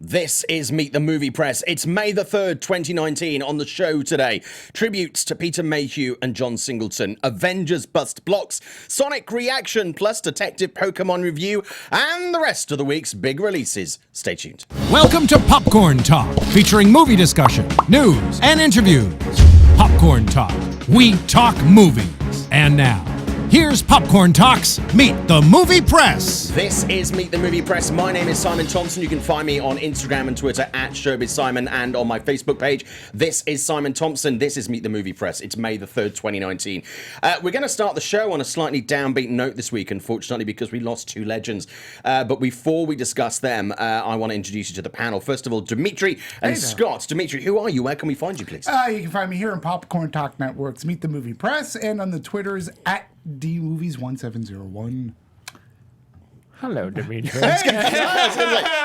This is Meet the Movie Press. It's May the 3rd, 2019. On the show today, tributes to Peter Mayhew and John Singleton, Avengers bust blocks, Sonic reaction plus Detective Pokemon review, and the rest of the week's big releases. Stay tuned. Welcome to Popcorn Talk, featuring movie discussion, news, and interviews. Popcorn Talk. We talk movies. And now, here's Popcorn Talk's Meet the Movie Press. This is Meet the Movie Press. My name is Simon Thompson. You can find me on Instagram and Twitter at ShowbizSimon and on my Facebook page. This is Simon Thompson. This is Meet the Movie Press. It's May the 3rd, 2019. We're going to start the show on a slightly downbeat note this week, unfortunately, because we lost two legends. But before we discuss them, I want to introduce you to the panel. First of all, Demetri and Scott. Demetri, who are you? Where can we find you, please? You can find me here on Popcorn Talk Network's Meet the Movie Press and on the Twitters at DMovies1701. Hello, Demetri.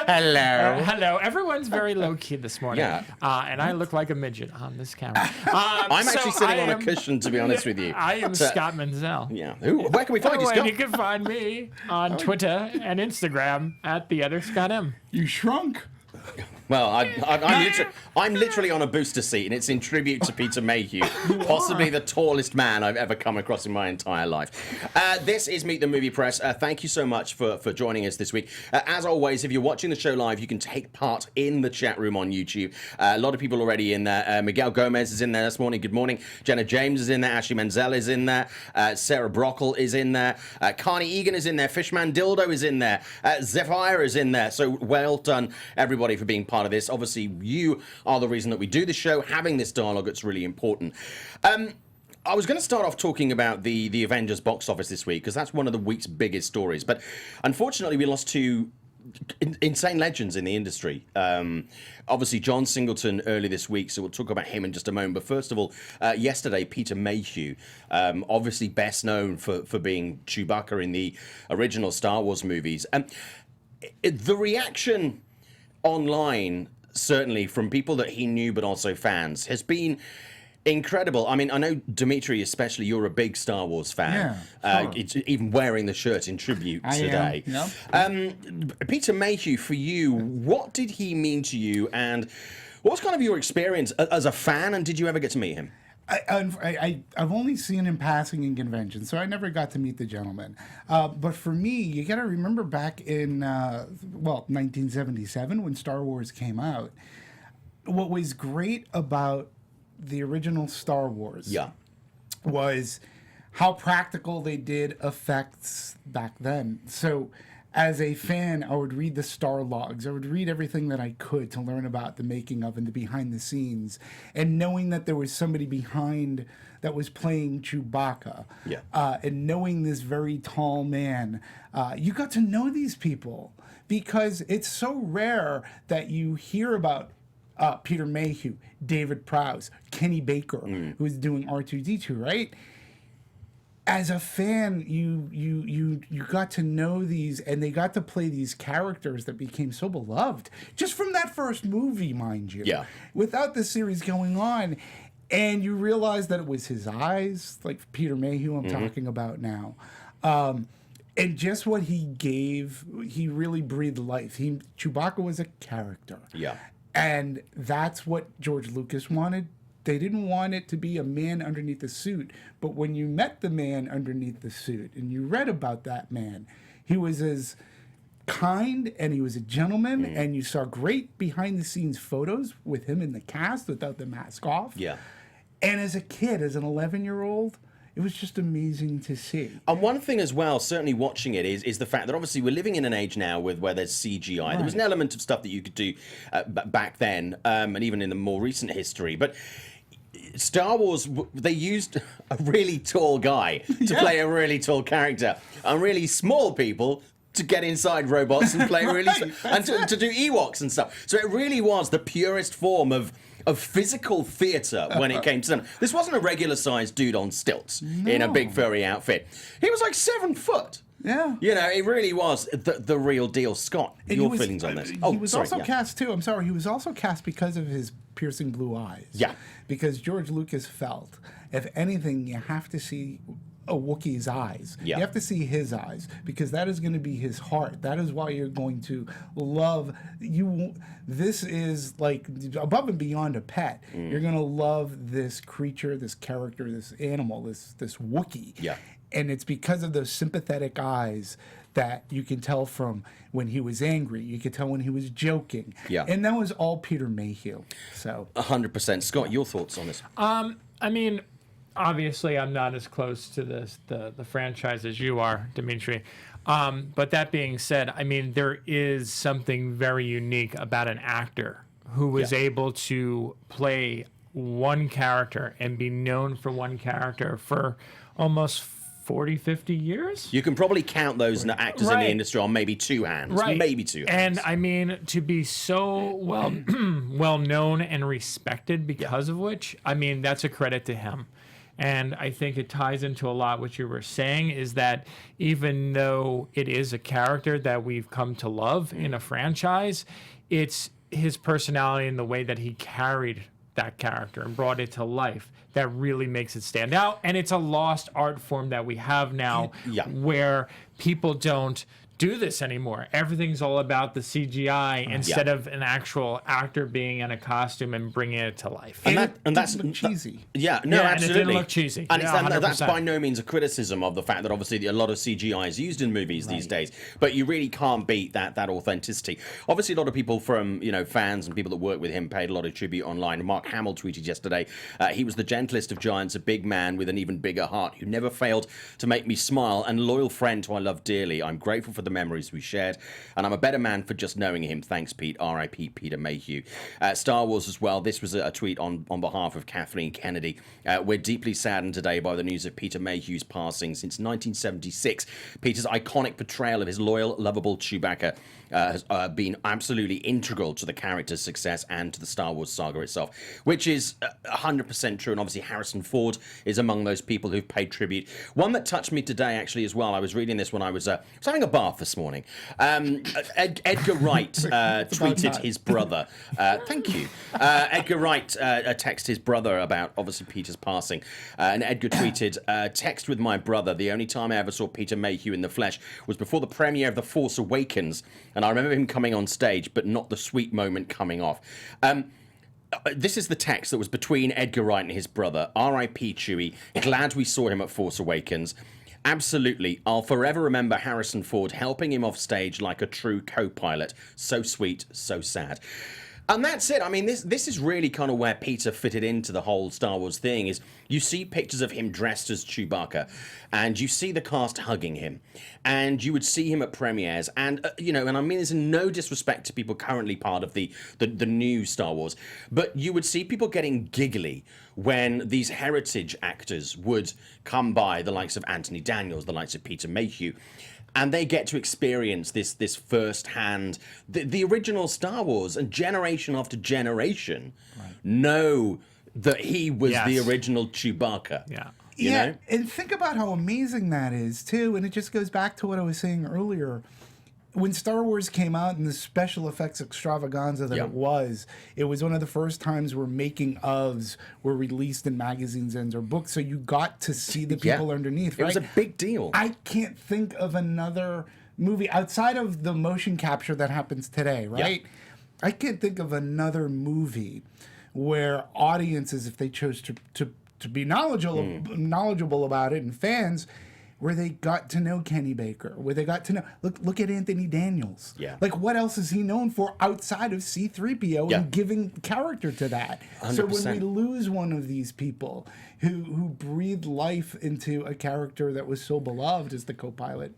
Hello. Hello. Everyone's very low-key this morning. Yeah. And I look like a midget on this camera. I'm actually sitting on a cushion, to be honest with you. I am Scott Menzel. Yeah. Where can we find you, And Scott? you can find me on Twitter and Instagram at @TheOtherScottM. You shrunk. Well, I'm literally on a booster seat, and it's in tribute to Peter Mayhew, possibly the tallest man I've ever come across in my entire life. This is Meet the Movie Press. Thank you so much for joining us this week. As always, if you're watching the show live, you can take part in the chat room on YouTube. A lot of people already in there. Miguel Gomez is in there this morning. Good morning. Jenna James is in there. Ashley Menzel is in there. Sarah Brockle is in there. Carney Egan is in there. Fishman Dildo is in there. Zephyr is in there. So well done, everybody, for being part of this. Obviously, you are the reason that we do this show. Having this dialogue, it's really important. I was going to start off talking about the Avengers box office this week, because that's one of the week's biggest stories. But unfortunately, we lost two insane legends in the industry. Obviously, John Singleton early this week, so we'll talk about him in just a moment. But first of all, yesterday, Peter Mayhew, obviously best known for being Chewbacca in the original Star Wars movies. The reaction online, certainly from people that he knew but also fans, has been incredible. I mean, I know, Demetri, especially, you're a big Star Wars fan. Yeah, sure. It's even wearing the shirt in tribute today. Peter Mayhew, for you, what did he mean to you, and what's kind of your experience as a fan, and did you ever get to meet him? I've only seen him passing in conventions, so I never got to meet the gentleman. But for me, you got to remember back in 1977 when Star Wars came out. What was great about the original Star Wars was how practical they did effects back then. So as a fan, I would read the Star Logs. I would read everything that I could to learn about the making of and the behind the scenes. And knowing that there was somebody behind that was playing Chewbacca, and knowing this very tall man, you got to know these people, because it's so rare that you hear about Peter Mayhew, David Prowse, Kenny Baker, who was doing R2-D2, right? As a fan, you got to know these, and they got to play these characters that became so beloved just from that first movie, mind you. Yeah. Without the series going on, and you realize that it was his eyes, like Peter Mayhew I'm talking about now, and just what he gave, he really breathed life. Chewbacca was a character. Yeah. And that's what George Lucas wanted. They didn't want it to be a man underneath the suit. But when you met the man underneath the suit and you read about that man, he was as kind and he was a gentleman, and you saw great behind the scenes photos with him in the cast without the mask off. Yeah. And as a kid, as an 11-year-old, it was just amazing to see. And one thing as well, certainly watching it, is the fact that obviously we're living in an age now where there's CGI. Right. There was an element of stuff that you could do back then, and even in the more recent history. But Star Wars, they used a really tall guy to play a really tall character, and really small people to get inside robots and play really and to do Ewoks and stuff. So it really was the purest form of physical theatre when it came to them. This wasn't a regular-sized dude on stilts in a big furry outfit. He was like 7 foot. Yeah. You know, it really was the real deal. Scott, And your feelings on this? He was also cast, too. I'm sorry. He was also cast because of his piercing blue eyes. Yeah. Because George Lucas felt, if anything, you have to see a Wookiee's eyes. Yeah. You have to see his eyes, because that is going to be his heart. That is why you're going to love you. This is like above and beyond a pet. You're going to love this creature, this character, this animal, this Wookiee. Yeah. And it's because of those sympathetic eyes that you can tell from when he was angry. You could tell when he was joking. Yeah. And that was all Peter Mayhew. So 100%. Scott, your thoughts on this? I mean, obviously, I'm not as close to the franchise as you are, Demetri. But that being said, I mean, there is something very unique about an actor who was able to play one character and be known for one character for almost 40, 50 years. You can probably count those actors in the industry on maybe two hands. Right. Maybe two hands. And I mean, to be so well known and respected because of which, I mean, that's a credit to him. And I think it ties into a lot what you were saying, is that even though it is a character that we've come to love in a franchise, it's his personality and the way that he carried that character and brought it to life that really makes it stand out. And it's a lost art form that we have now where people don't do this anymore. Everything's all about the CGI instead of an actual actor being in a costume and bringing it to life. and that's cheesy. Yeah, no, and absolutely. it didn't look cheesy. And Yeah, that's 100%. by no means a criticism of the fact that obviously a lot of CGI is used in movies these days, but you really can't beat that authenticity. Obviously, a lot of people from, fans and people that work with him paid a lot of tribute online. Mark Hamill tweeted yesterday, he was the gentlest of giants, a big man with an even bigger heart who never failed to make me smile, and loyal friend who I love dearly. I'm grateful for the memories we shared, and I'm a better man for just knowing him. Thanks, Pete. R.I.P. Peter Mayhew. Star Wars as well. This was a tweet on behalf of Kathleen Kennedy. We're deeply saddened today by the news of Peter Mayhew's passing. Since 1976, Peter's iconic portrayal of his loyal, lovable Chewbacca has been absolutely integral to the character's success and to the Star Wars saga itself, which is 100% true. And obviously Harrison Ford is among those people who've paid tribute. One that touched me today, actually, as well. I was reading this when I was having a bath this morning. Edgar Wright tweeted his brother. Thank you. Edgar Wright texted his brother about, obviously, Peter's passing. And Edgar tweeted, text with my brother. The only time I ever saw Peter Mayhew in the flesh was before the premiere of The Force Awakens. And I remember him coming on stage, but not the sweet moment coming off. This is the text that was between Edgar Wright and his brother. R.I.P. Chewie. Glad we saw him at Force Awakens. Absolutely. I'll forever remember Harrison Ford helping him off stage like a true co-pilot. So sweet, so sad. And that's it. I mean, this is really kind of where Peter fitted into the whole Star Wars thing. Is you see pictures of him dressed as Chewbacca, and you see the cast hugging him, and you would see him at premieres, and and I mean, there's no disrespect to people currently part of the new Star Wars, but you would see people getting giggly when these heritage actors would come by, the likes of Anthony Daniels, the likes of Peter Mayhew. And they get to experience this firsthand, the original Star Wars, and generation after generation know that he was the original Chewbacca. Yeah. You know? And think about how amazing that is, too. And it just goes back to what I was saying earlier. When Star Wars came out and the special effects extravaganza that it was one of the first times where making ofs were released in magazines and or books, so you got to see the people underneath. Right? It was a big deal. I can't think of another movie outside of the motion capture that happens today, right? Yeah. I can't think of another movie where audiences, if they chose to be knowledgeable about it, and fans, where they got to know Kenny Baker, where they got to know, look at Anthony Daniels. Yeah. Like, what else is he known for outside of C-3PO and giving character to that? 100%. So when we lose one of these people who breathed life into a character that was so beloved as the co-pilot,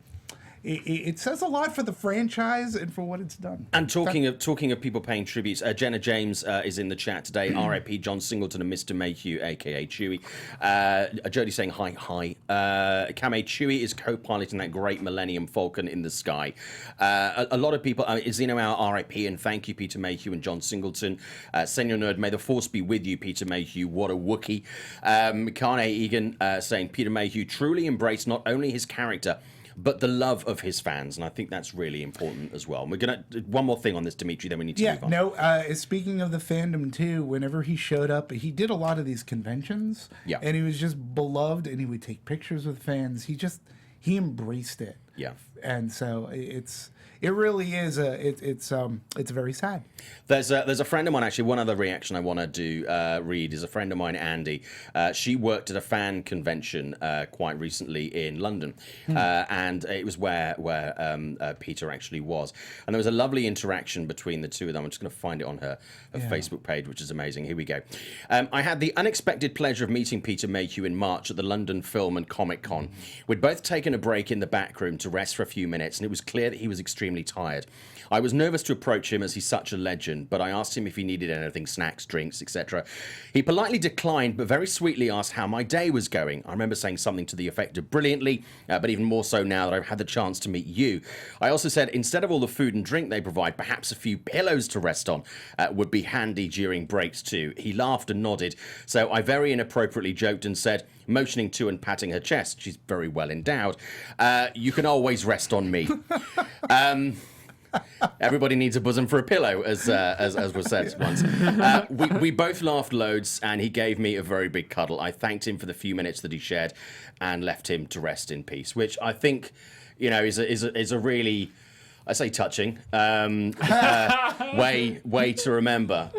it says a lot for the franchise and for what it's done. And talking of people paying tributes, Jenna James is in the chat today. R.I.P. John Singleton and Mr. Mayhew, a.k.a. Chewie. Jodie saying hi. Kame, Chewie is co-piloting that great Millennium Falcon in the sky. A lot of people, Zeno our R.I.P. and thank you, Peter Mayhew and John Singleton. Senior Nerd, may the force be with you, Peter Mayhew. What a Wookiee. Kane Egan saying Peter Mayhew truly embraced not only his character, but the love of his fans, and I think that's really important as well. And we're gonna one more thing on this, Demetri, then we need to move on. Speaking of the fandom too, whenever he showed up, he did a lot of these conventions, and he was just beloved, and he would take pictures with fans. He embraced it, and so it really is it's very sad. There's a friend of mine, actually. One other reaction I want to read is a friend of mine, Andy. She worked at a fan convention quite recently in London, and it was where Peter actually was. And there was a lovely interaction between the two of them. I'm just going to find it on her Facebook page, which is amazing. Here we go. I had the unexpected pleasure of meeting Peter Mayhew in March at the London Film and Comic Con. We'd both taken a break in the back room to rest for a few minutes, and it was clear that he was extremely tired. I was nervous to approach him as he's such a legend, but I asked him if he needed anything, snacks, drinks, etc. He politely declined, but very sweetly asked how my day was going. I remember saying something to the effect of brilliantly, but even more so now that I've had the chance to meet you. I also said instead of all the food and drink they provide, perhaps a few pillows to rest on would be handy during breaks too. He laughed and nodded, so I very inappropriately joked and said, motioning to and patting her chest, she's very well endowed, you can always rest on me. Everybody needs a bosom for a pillow, as was said once. We both laughed loads, and he gave me a very big cuddle. I thanked him for the few minutes that he shared, and left him to rest in peace. Which I think, is a really, I say touching, way to remember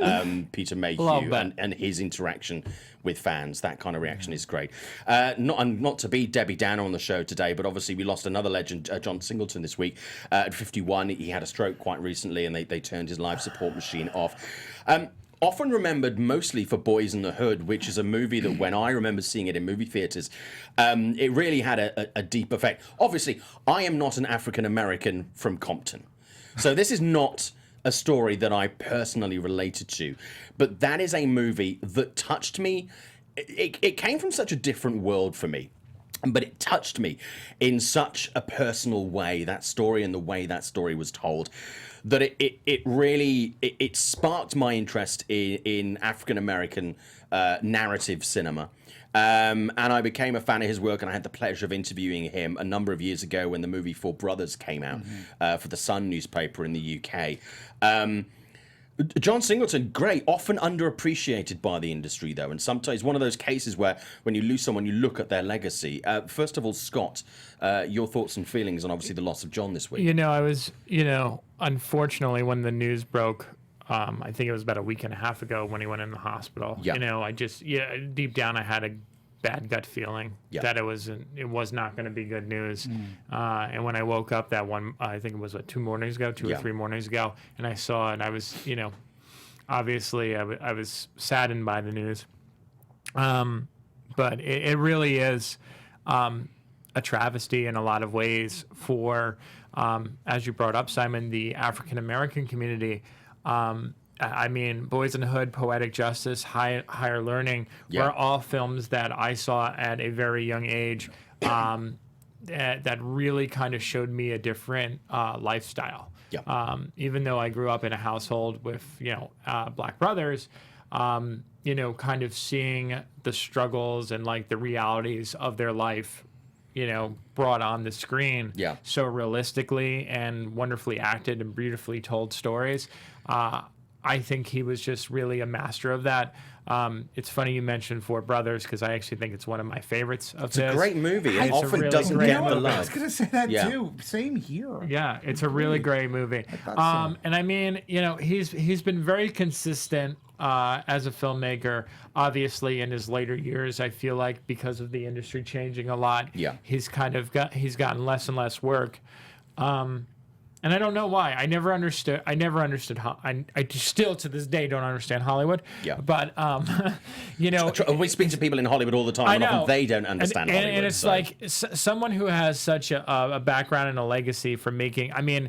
Peter Mayhew and his interaction with fans. That kind of reaction is great. Not to be Debbie Downer on the show today, but obviously we lost another legend, John Singleton, this week. At 51, he had a stroke quite recently, and they turned his life support machine off. Often remembered mostly for Boys in the Hood, which is a movie that when I remember seeing it in movie theatres, it really had a deep effect. Obviously, I am not an African American from Compton, so this is not a story that I personally related to, but that is a movie that touched me. It came from such a different world for me, but it touched me in such a personal way, that story and the way that story was told, that it really sparked my interest in African American narrative cinema. And I became a fan of his work, and I had the pleasure of interviewing him a number of years ago when the movie Four Brothers came out for the Sun newspaper in the UK. John Singleton, great, often underappreciated by the industry, though, and sometimes one of those cases where when you lose someone, you look at their legacy. First of all, Scott, your thoughts and feelings on obviously the loss of John this week. I was, unfortunately, when the news broke, I think it was about a week and a half ago when he went in the hospital. Yeah. I just, deep down, I had a bad gut feeling that it was not going to be good news. And when I woke up that one, I think it was 2 mornings ago, two or 3 mornings ago, and I saw it, I was, obviously I was saddened by the news. But it really is a travesty in a lot of ways for, as you brought up, Simon, the African American community. I mean, Boys in the Hood, Poetic Justice, Higher Learning were all films that I saw at a very young age that really kind of showed me a different lifestyle. Even though I grew up in a household with, Black brothers, kind of seeing the struggles and like the realities of their life, brought on the screen so realistically and wonderfully acted and beautifully told stories. I think he was just really a master of that. It's funny you mentioned Four Brothers because I actually think it's one of my favorites of his. It's a great movie. It often doesn't get the love. I was going to say that too. Same here. Yeah, it's a really great movie. So. And I mean, he's been very consistent as a filmmaker. Obviously, in his later years, I feel like because of the industry changing a lot, he's gotten less and less work. And I don't know why. I never understood. I still to this day don't understand Hollywood. But we speak to people in Hollywood all the time, and often they don't understand Hollywood. And it's like someone who has such a background and a legacy for making. I mean,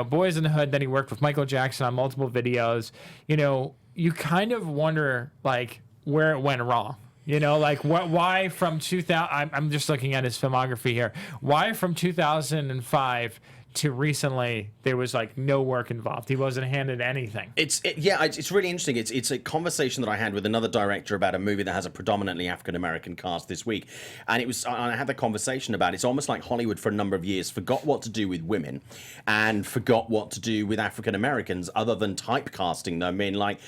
Boys in the Hood. Then he worked with Michael Jackson on multiple videos. You kind of wonder like where it went wrong. Why from 2000? I'm just looking at his filmography here. Why from 2005 to recently, there was like no work involved. He wasn't handed anything. It's really interesting. It's a conversation that I had with another director about a movie that has a predominantly African American cast this week, and I had the conversation about it's almost like Hollywood for a number of years forgot what to do with women, and forgot what to do with African Americans other than typecasting them in like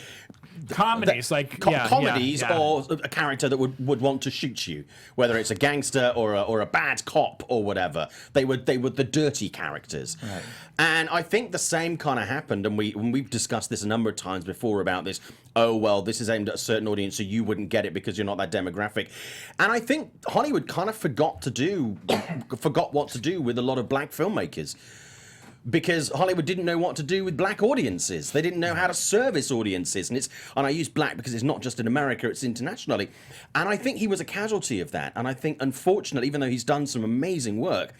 Comedies, comedies, yeah. or a character that would want to shoot you, whether it's a gangster or a bad cop or whatever. They were the dirty characters, right. And I think the same kind of happened. And we've discussed this a number of times before about this. Oh well, this is aimed at a certain audience, so you wouldn't get it because you're not that demographic. And I think Hollywood kind of forgot what to do with a lot of black filmmakers. Because Hollywood didn't know what to do with black audiences. They didn't know how to service audiences. And I use black because it's not just in America, it's internationally. And I think he was a casualty of that. And I think, unfortunately, even though he's done some amazing work,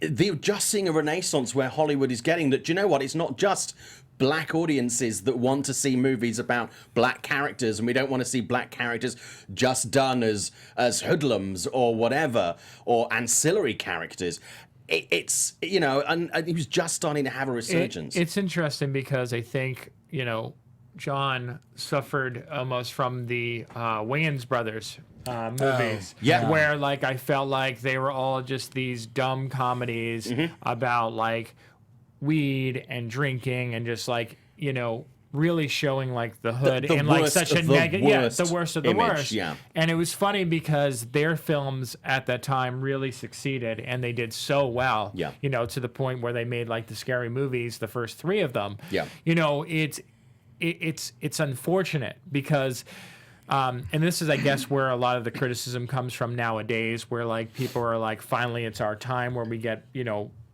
they're just seeing a renaissance where Hollywood is getting that, do you know what, it's not just black audiences that want to see movies about black characters, and we don't want to see black characters just done as hoodlums or whatever, or ancillary characters. It's and he was just starting to have a resurgence. It's interesting because I think John suffered almost from the Wayans brothers movies, where like I felt like they were all just these dumb comedies about like weed and drinking and just like really showing like the hood the in like worst such a of the negative, worst the worst of the image, worst. yeah. And it was funny because their films at that time really succeeded, and they did so well. Yeah. To the point where they made like the Scary Movies, the first 3 of them. Yeah. It's unfortunate because. And this is, I guess, where a lot of the criticism comes from nowadays, where like people are like, finally, it's our time where we get,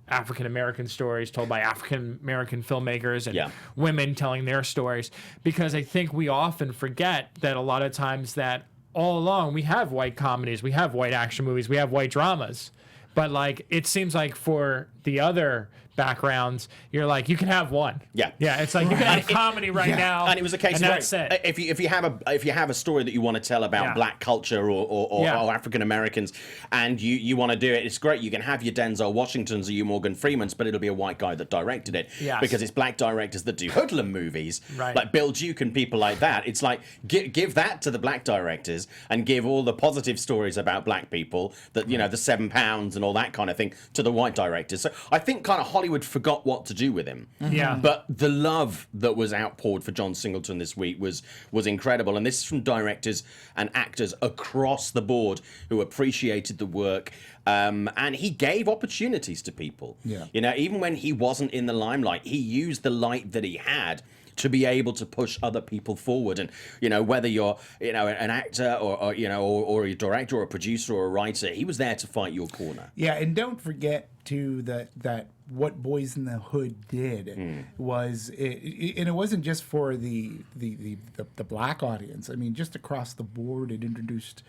African American stories told by African American filmmakers and women telling their stories. Because I think we often forget that a lot of times that all along we have white comedies, we have white action movies, we have white dramas. But like it seems like for the other backgrounds, you're like, you can have one. Yeah. It's like you can have comedy now. And it was a case and of that's it. if you have a story that you want to tell about black culture or African Americans, and you want to do it, it's great. You can have your Denzel Washingtons or your Morgan Freemans, but it'll be a white guy that directed it. Yes. Because it's black directors that do hoodlum movies, Right. like Bill Duke and people like that. It's like give that to the black directors and give all the positive stories about black people, that the 7 pounds and all that kind of thing, to the white directors. So I think kind of Hollywood forgot what to do with him. Yeah. But the love that was outpoured for John Singleton this week was incredible. And this is from directors and actors across the board who appreciated the work. And he gave opportunities to people. Yeah. Even when he wasn't in the limelight, he used the light that he had to be able to push other people forward. And whether you're an actor or a director or a producer or a writer, he was there to fight your corner. Yeah, and don't forget too that what Boys in the Hood did was and it wasn't just for the black audience. I mean, just across the board, it introduced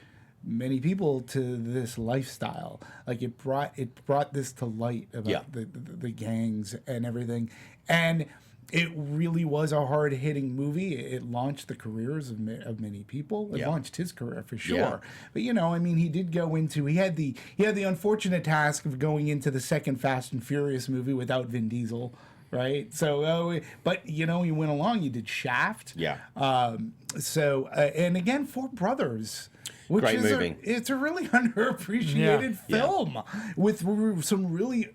many people to this lifestyle. Like it brought this to light about the gangs and everything. And it really was a hard-hitting movie. It launched the careers of many people. It launched his career for sure. Yeah. But he did go into. He had the unfortunate task of going into the second Fast and Furious movie without Vin Diesel, right? So, but he went along. He did Shaft. Yeah. And again, Four Brothers. Which Great movie. It's a really underappreciated film with some really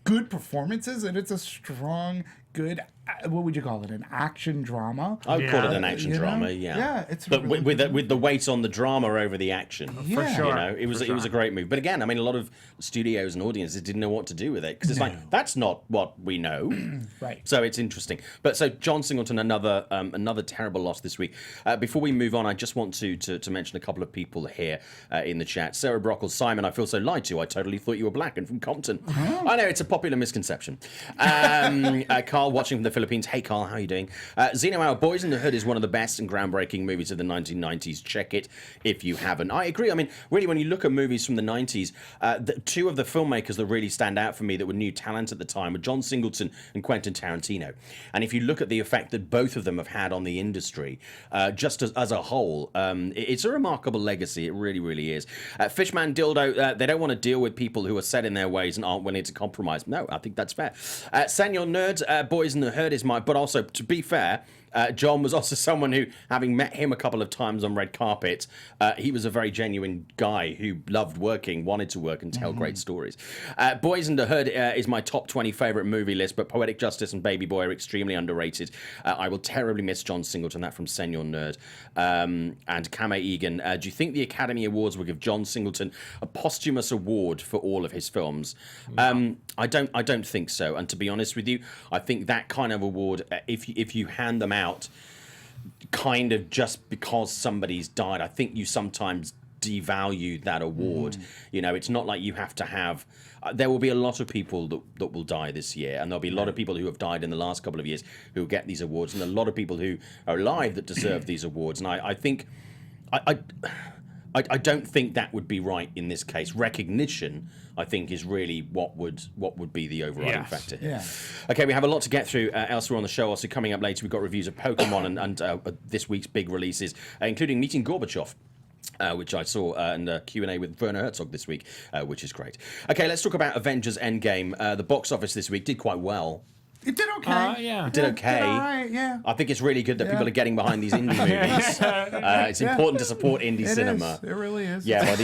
good performances, and it's a strong, good, what would you call it? An action drama? I would call it an action drama, yeah. Yeah, it's but really with the weight on the drama over the action. For sure. It was a great move. But again, I mean, a lot of studios and audiences didn't know what to do with it because it's like that's not what we know. Right. So it's interesting. But so John Singleton, another terrible loss this week. Before we move on, I just want to mention a couple of people here in the chat. Sarah Brockle, Simon, I feel so lied to. I totally thought you were black and from Compton. I know it's a popular misconception. Carl watching from the Philippines. Hey, Carl, how are you doing? Zeno, Our Boys in the Hood is one of the best and groundbreaking movies of the 1990s. Check it if you haven't. I agree. I mean, really, when you look at movies from the 90s, two of the filmmakers that really stand out for me that were new talent at the time were John Singleton and Quentin Tarantino. And if you look at the effect that both of them have had on the industry, just as a whole, it's a remarkable legacy. It really, really is. Fishman Dildo, they don't want to deal with people who are set in their ways and aren't willing to compromise. No, I think that's fair. Senor Nerds, Boys in the Hood is but also, to be fair, John was also someone who, having met him a couple of times on red carpet, he was a very genuine guy who loved working, wanted to work and tell great stories. Boys in the Hood is my top 20 favourite movie list, but Poetic Justice and Baby Boy are extremely underrated. I will terribly miss John Singleton, that from Senor Nerd. And Kame Egan, do you think the Academy Awards will give John Singleton a posthumous award for all of his films? No. I don't think so. And to be honest with you, I think that kind of award, if you hand them out kind of just because somebody's died, I think you sometimes devalue that award. You know, it's not like you have to have there will be a lot of people that will die this year, and there'll be a lot of people who have died in the last couple of years who get these awards, and a lot of people who are alive that deserve these awards. And I think I don't think that would be right in this case. Recognition, I think, is really what would be the overriding factor here. Yeah. Okay, we have a lot to get through elsewhere on the show. Also coming up later, we've got reviews of Pokemon and this week's big releases, including Meeting Gorbachev. Which I saw in the Q&A with Werner Herzog this week, which is great. Okay, let's talk about Avengers Endgame. The box office this week did quite well. It did okay. It did okay. Did all right, yeah. I think it's really good that people are getting behind these indie movies. It's important to support indie cinema. It really is. Yeah, by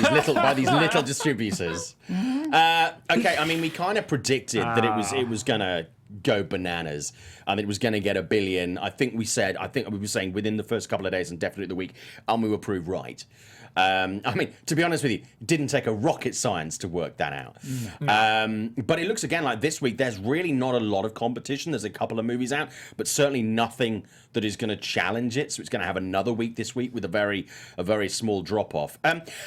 these little distributors. Okay, I mean, we kind of predicted that it was gonna go bananas. It was going to get $1 billion. I think we were saying within the first couple of days and definitely the week, and we were proved right. I mean, to be honest with you, it didn't take a rocket science to work that out. No. But it looks again like this week, there's really not a lot of competition. There's a couple of movies out, but certainly nothing that is going to challenge it. So it's going to have another week this week with a very small drop off.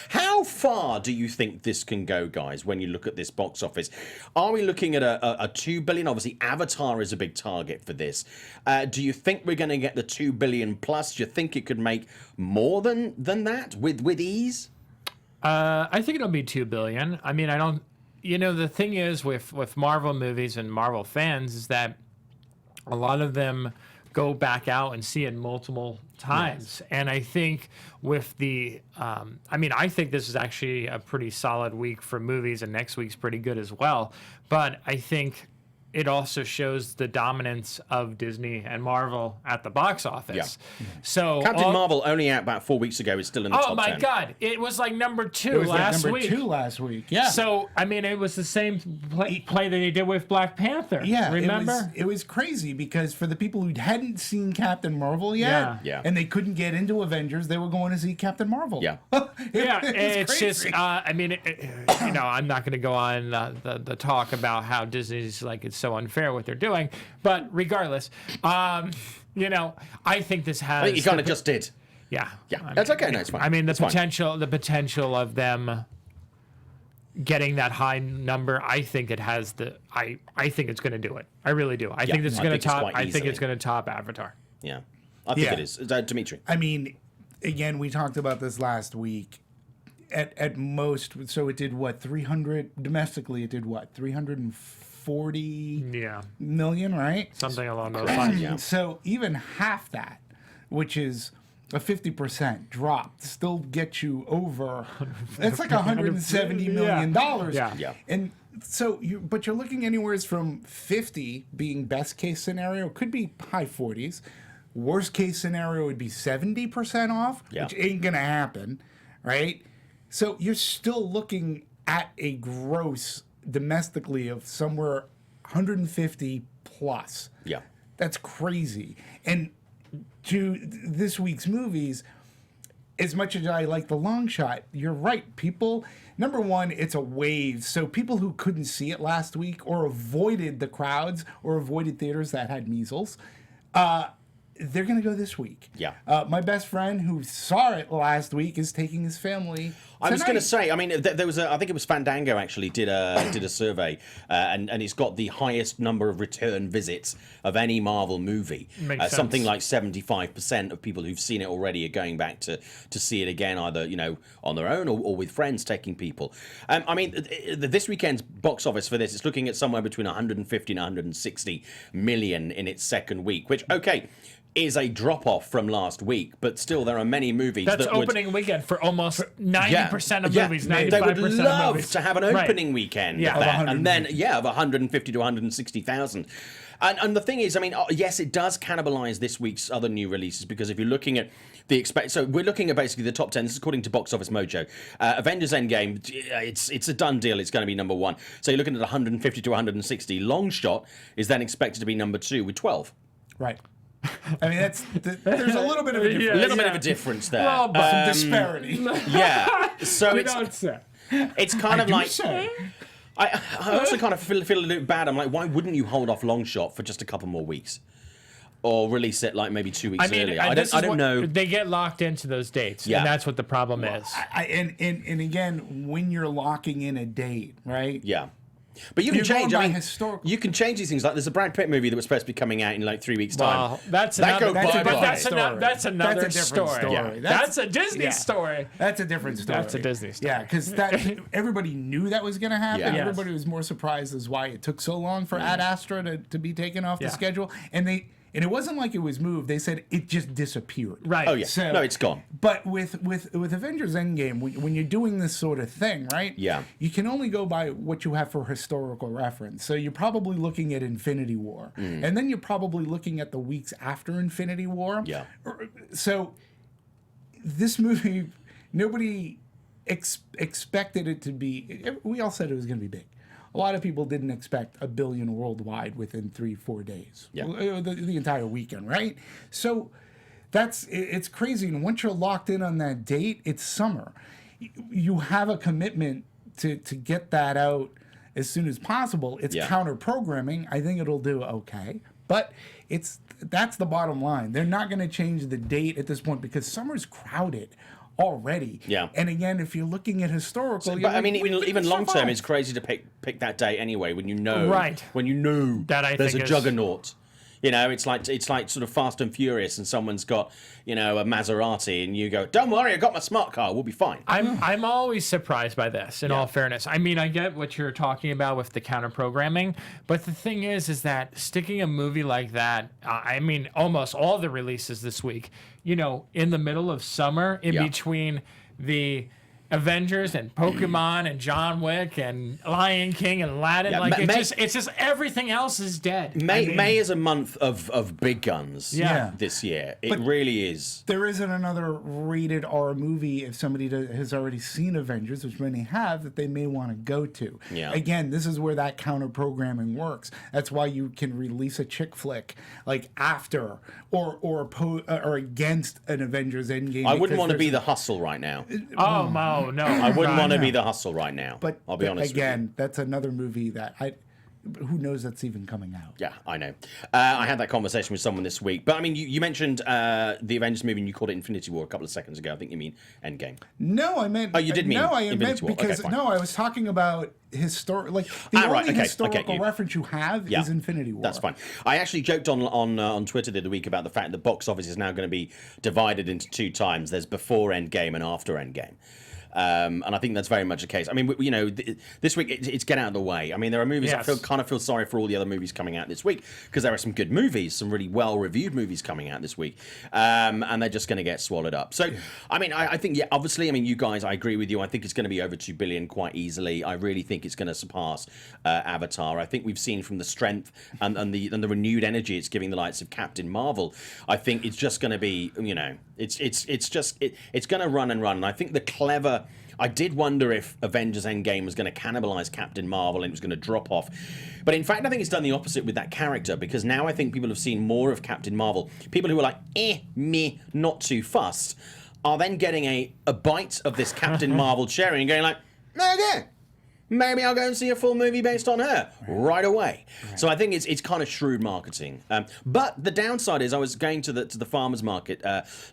How far do you think this can go, guys, when you look at this box office? Are we looking at a $2 billion? Obviously, Avatar is a big target for this. Do you think we're going to get the $2 billion plus? Do you think it could make more than that with ease? I think it'll be $2 billion. I mean, I don't. You know, the thing is with Marvel movies and Marvel fans is that a lot of them go back out and see it multiple times. Yes. And I think with the, I think this is actually a pretty solid week for movies, and next week's pretty good as well. But I think it also shows the dominance of Disney and Marvel at the box office. Yeah. So Captain Marvel, only out about 4 weeks ago, is still in the top 10. Oh my God! It was like number 2 last week. Number 2 last week. Yeah. So I mean, it was the same play that they did with Black Panther. Yeah. Remember? It was crazy because for the people who hadn't seen Captain Marvel yet, and they couldn't get into Avengers, they were going to see Captain Marvel. Yeah. It's crazy. Just. I'm not going to go on the talk about how Disney's like it's so unfair what they're doing, but regardless, I think this has. I think you kind of just did. Yeah, that's okay. No, it's fine. I mean, the potential of them getting that high number. I think it has I think it's going to do it. I really do. I think it's going to top. I think it's going to top Avatar. Yeah, I think it is. Demetri. I mean, again, we talked about this last week. At most, so it did what 300 domestically. It did what 340 million, right? Something along those lines. Yeah. So even half that, which is a 50% drop, still gets you over. It's like $170 million. Yeah. And so but you're looking anywhere from 50 being best case scenario, could be high 40s. Worst case scenario would be 70% off, which ain't gonna happen, right? So you're still looking at a gross domestically of somewhere 150 plus. Yeah. That's crazy. And to this week's movies, as much as I like the long shot, you're right. People, number one, it's a wave. So people who couldn't see it last week or avoided the crowds or avoided theaters that had measles, they're going to go this week. Yeah. My best friend who saw it last week is taking his family I was going to say, I mean, there was I think it was Fandango actually did a survey, and it's got the highest number of return visits of any Marvel movie. Something like 75% of people who've seen it already are going back to see it again, either on their own or with friends taking people. I mean, this weekend's box office for this is looking at somewhere between 150 and 160 million in its second week, which is a drop-off from last week, but still there are many movies That's that opening weekend for almost 90% of movies, 95% they would of love movies. to have an opening weekend of that, and then of 150 to 160,000. And the thing is, I mean, yes, it does cannibalize this week's other new releases, because if you're looking at so we're looking at basically the top 10. This is according to Box Office Mojo. Avengers Endgame, it's a done deal. It's going to be number 1. So you're looking at 150 to 160. Long Shot is then expected to be number 2 with 12. Right. I mean, there's a little bit of a difference. A little bit of a difference there. Well, but Some disparity. Yeah. So it's kind of like. I also kind of feel a little bit bad. I'm like, why wouldn't you hold off Long Shot for just a couple more weeks? Or release it like maybe 2 weeks earlier. I don't know. They get locked into those dates, and that's what the problem is. And again, when you're locking in a date, right? Yeah. But you can change. I mean, historical. you can change these things. Like there's a Brad Pitt movie that was supposed to be coming out in like 3 weeks' time. Well, that's another story. Yeah. That's a Disney story. That's a different story. That's a Disney story. Yeah, because everybody knew that was going to happen. Yeah. Everybody was more surprised as why it took so long for Ad Astra to be taken off the schedule, and it wasn't like it was moved. They said it just disappeared. Right. Oh yeah. So, no, it's gone. But with Avengers Endgame, when you're doing this sort of thing, right? Yeah. You can only go by what you have for historical reference. So you're probably looking at Infinity War, and then you're probably looking at the weeks after Infinity War. Yeah. So this movie, nobody expected it to be. We all said it was going to be big. A lot of people didn't expect 1 billion worldwide within 3-4 days. Yeah. The entire weekend, right? So it's crazy. And once you're locked in on that date, it's summer. You have a commitment to get that out as soon as possible. It's counter programming. I think it'll do okay. But that's the bottom line. They're not going to change the date at this point because summer's crowded already. Yeah. And again, if you're looking at historical, But I mean, even long term, it's crazy to pick that date anyway when you know that there's a juggernaut. It's like sort of Fast and Furious, and someone's got a Maserati, and you go, "Don't worry, I got my smart car. We'll be fine." I'm always surprised by this. In all fairness, I mean, I get what you're talking about with the counter programming, but the thing is that sticking a movie like that, I mean, almost all the releases this week, in the middle of summer, in between the Avengers and Pokemon and John Wick and Lion King and Aladdin, it's just everything else is dead. May is a month of big guns. This year it really is. There isn't another rated R movie if somebody has already seen Avengers, which many have, that they may want to go to. Yeah. Again, this is where that counter programming works. That's why you can release a chick flick like after or against an Avengers Endgame. I wouldn't want to be the Hustle right now. No, I wouldn't want to be the Hustle right now. But I'll be honest. Again, that's another movie that who knows that's even coming out. Yeah, I know. I had that conversation with someone this week. But I mean, you mentioned the Avengers movie and you called it Infinity War a couple of seconds ago. I think you mean Endgame. No, I meant. Oh, you did mean Infinity War. Because I was talking about historic. The only historical reference you have is Infinity War. That's fine. I actually joked on Twitter the other week about the fact that the box office is now going to be divided into 2 times. There's before Endgame and after Endgame. And I think that's very much the case. I mean, this week it's get out of the way. I mean, there are movies I kind of feel sorry for all the other movies coming out this week because there are some good movies, some really well-reviewed movies coming out this week, and they're just going to get swallowed up. So, I mean, I think obviously, I mean, you guys, I agree with you. I think it's going to be over 2 billion quite easily. I really think it's going to surpass Avatar. I think we've seen from the strength and the renewed energy it's giving the likes of Captain Marvel. I think it's just going to be, it's going to run and run. And I think the clever. I did wonder if Avengers Endgame was going to cannibalize Captain Marvel and it was going to drop off. But in fact, I think it's done the opposite with that character, because now I think people have seen more of Captain Marvel. People who are like, meh, not too fussed, are then getting a bite of this Captain Marvel cherry and going like, maybe I'll go and see a full movie based on her right away. So I think it's kind of shrewd marketing. But the downside is I was going to the farmers market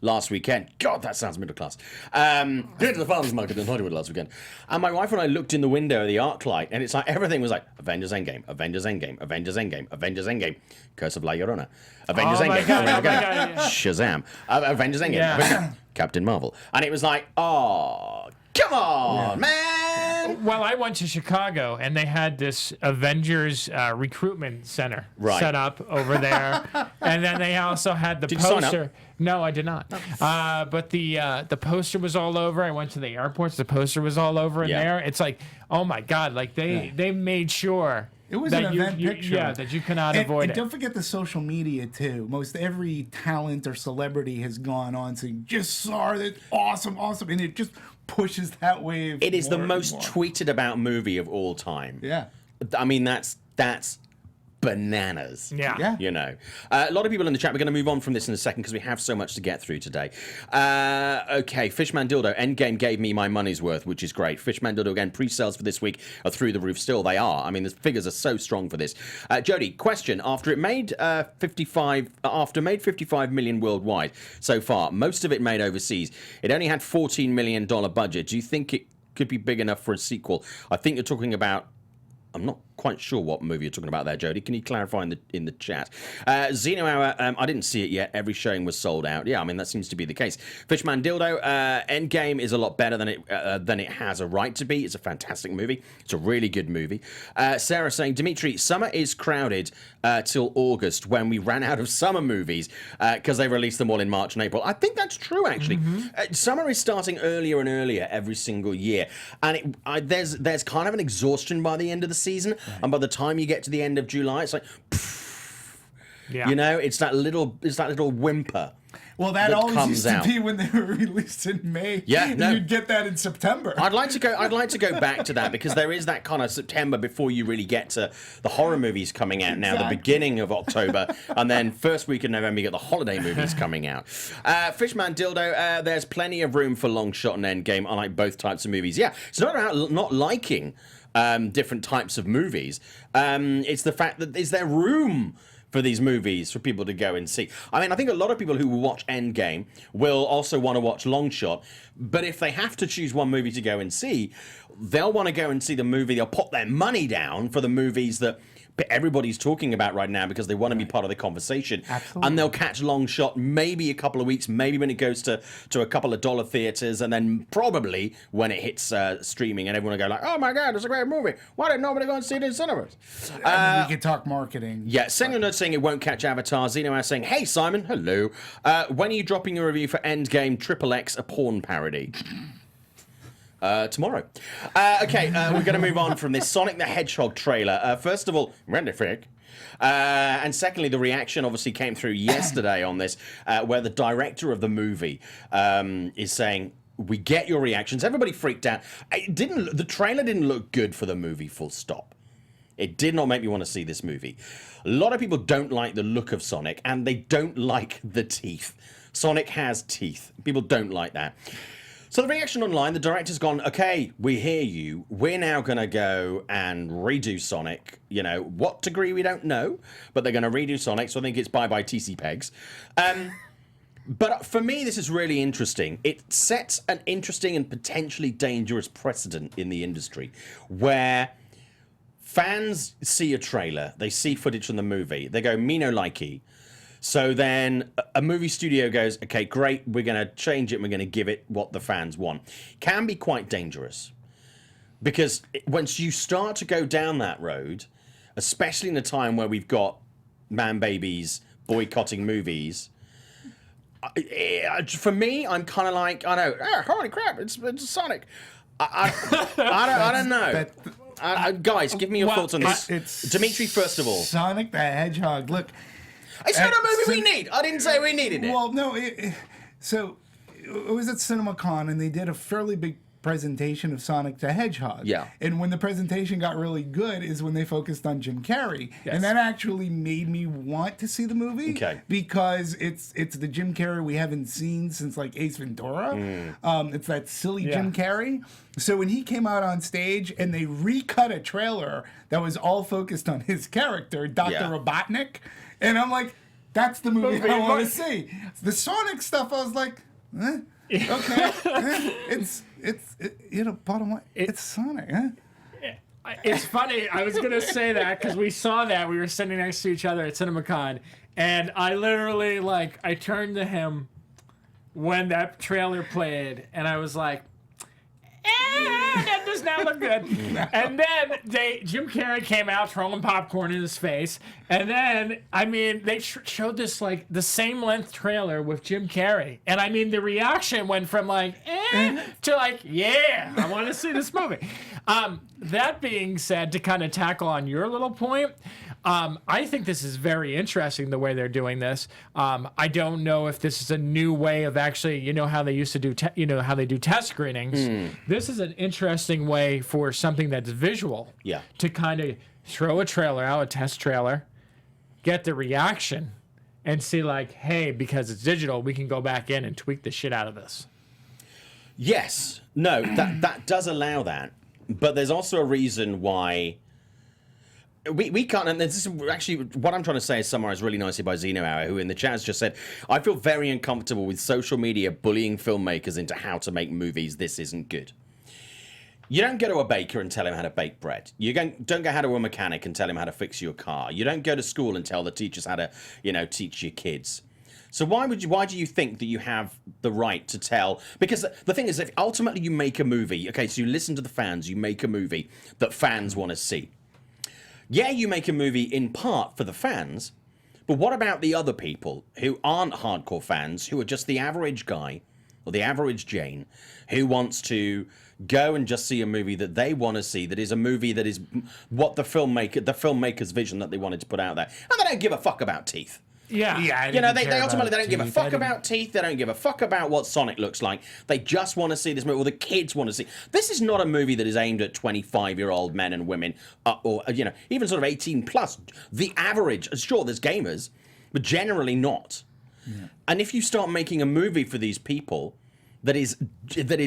last weekend. God, that sounds middle class. Going to the farmers market in Hollywood last weekend. And my wife and I looked in the window of the arc light, and it's like everything was like Avengers Endgame, Avengers Endgame, Avengers Endgame, Avengers Endgame, Curse of La Llorona, Avengers Endgame, Shazam, Avengers Endgame, Avengers, Captain Marvel. And it was like, oh, come on, man. Well, I went to Chicago, and they had this Avengers recruitment center set up over there, and then they also had the poster. You sign up? No, I did not. But the poster was all over. I went to the airports. The poster was all over in there. It's like, oh my God! Like they made sure. It was that an event picture. Yeah, that you cannot avoid and it. Don't forget the social media, too. Most every talent or celebrity has gone on saying, just saw it, awesome. And it just pushes that wave. It is the most tweeted about movie of all time. Yeah. I mean, that's bananas. Yeah. You know. A lot of people in the chat. We're going to move on from this in a second because we have so much to get through today. Okay, Fishman Dildo. Endgame gave me my money's worth, which is great. Fishman Dildo, again, pre-sales for this week are through the roof still. They are. I mean, the figures are so strong for this. Jody, question. After it made 55 million worldwide so far, most of it made overseas, it only had $14 million budget. Do you think it could be big enough for a sequel? I think you're talking about... I'm not quite sure what movie you're talking about there, Jody. Can you clarify in the chat? Xeno Hour, I didn't see it yet. Every showing was sold out. Yeah, I mean, that seems to be the case. Fishman Dildo, Endgame is a lot better than it has a right to be. It's a fantastic movie. It's a really good movie. Sarah saying, Demetri, summer is crowded till August when we ran out of summer movies because they released them all in March and April. I think that's true, actually. Summer is starting earlier and earlier every single year. And there's kind of an exhaustion by the end of the season. And by the time you get to the end of July, it's like, you know, it's that little whimper. Well, that always used to be when they were released in May. Yeah, no. You'd get that in September. I'd like to go back to that because there is that kind of September before you really get to the horror movies coming out now, the beginning of October, and then first week of November you get the holiday movies coming out. Fishman Dildo, there's plenty of room for long shot and Endgame. I like both types of movies. Yeah, it's not about not liking different types of movies. It's the fact that is there room for these movies for people to go and see. I mean, I think a lot of people who will watch Endgame will also want to watch Longshot, but if they have to choose one movie to go and see, they'll want to go and see the movie. They'll put their money down for the movies that everybody's talking about right now because they want to be part of the conversation. Absolutely. And they'll catch Longshot maybe a couple of weeks, maybe when it goes to a couple of dollar theaters, and then probably when it hits streaming, and everyone will go like, oh my God, it's a great movie. Why did nobody go and see it in cinemas? I mean, we could talk marketing. Yeah, Singleton saying it won't catch Avatar. Xeno is saying, hey Simon, hello. When are you dropping your review for Endgame XXX, a porn parody? Tomorrow. Okay, we're going to move on from this Sonic the Hedgehog trailer. First of all, Rendific. And secondly, the reaction obviously came through yesterday on this, where the director of the movie is saying, we get your reactions. Everybody freaked out. The trailer didn't look good for the movie, full stop. It did not make me want to see this movie. A lot of people don't like the look of Sonic, and they don't like the teeth. Sonic has teeth. People don't like that. So the reaction online, the director's gone, okay, we hear you. We're now going to go and redo Sonic. You know, what degree, we don't know. But they're going to redo Sonic, so I think it's bye-bye TC Pegs. But for me, this is really interesting. It sets an interesting and potentially dangerous precedent in the industry where fans see a trailer, they see footage from the movie, they go, me no likey. So then a movie studio goes, okay, great, we're going to change it and we're going to give it what the fans want. Can be quite dangerous. Because once you start to go down that road, especially in a time where we've got man babies boycotting movies, for me, I'm kind of like, I know, oh, holy crap, it's Sonic. I don't know. Guys, give me your thoughts on this. Demetri, first of all. Sonic the Hedgehog, look. It's not a movie we need. I didn't say we needed it. Well, no. So it was at CinemaCon, and they did a fairly big presentation of Sonic the Hedgehog. Yeah. And when the presentation got really good is when they focused on Jim Carrey. Yes. And that actually made me want to see the movie. Okay. Because it's the Jim Carrey we haven't seen since like Ace Ventura. It's that silly Jim Carrey. So when he came out on stage and they recut a trailer that was all focused on his character, Dr. Robotnik, and I'm like, that's the movie I want to see. The Sonic stuff, I was like, okay. It's bottom line, it's Sonic, huh? It's funny. I was gonna say that because we saw that we were sitting next to each other at CinemaCon, and I literally I turned to him when that trailer played, and I was like, that does not look good. And then Jim Carrey came out throwing popcorn in his face, and then they showed this the same length trailer with Jim Carrey, and the reaction went from to yeah, I want to see this movie. That being said, to kind of tackle on your little point, I think this is very interesting the way they're doing this. I don't know if this is a new way of actually, how they used to do, how they do test screenings. This is an interesting way for something that's visual to kind of throw a trailer out, a test trailer, get the reaction, and see hey, because it's digital, we can go back in and tweak the shit out of this. Yes. No, that does allow that. But there's also a reason why we can't, and this is actually what I'm trying to say is summarized really nicely by Zeno Hour, who in the chat has just said, I feel very uncomfortable with social media bullying filmmakers into how to make movies. This isn't good. You don't go to a baker and tell him how to bake bread. You don't go to a mechanic and tell him how to fix your car. You don't go to school and tell the teachers how to, teach your kids. So why do you think that you have the right to tell? Because the thing is, if ultimately you make a movie, okay, so you listen to the fans, you make a movie that fans want to see. Yeah, you make a movie in part for the fans, but what about the other people who aren't hardcore fans, who are just the average guy or the average Jane who wants to go and just see a movie that they want to see, that is a movie that is what the filmmaker's vision that they wanted to put out there, and they don't give a fuck about teeth. Yeah. They ultimately don't give a fuck about teeth. They don't give a fuck about what Sonic looks like. They just want to see this movie, or the kids want to see. This is not a movie that is aimed at 25-year-old men and women, or even sort of 18 plus. The average, sure, there's gamers, but generally not. Yeah. And if you start making a movie for these people that is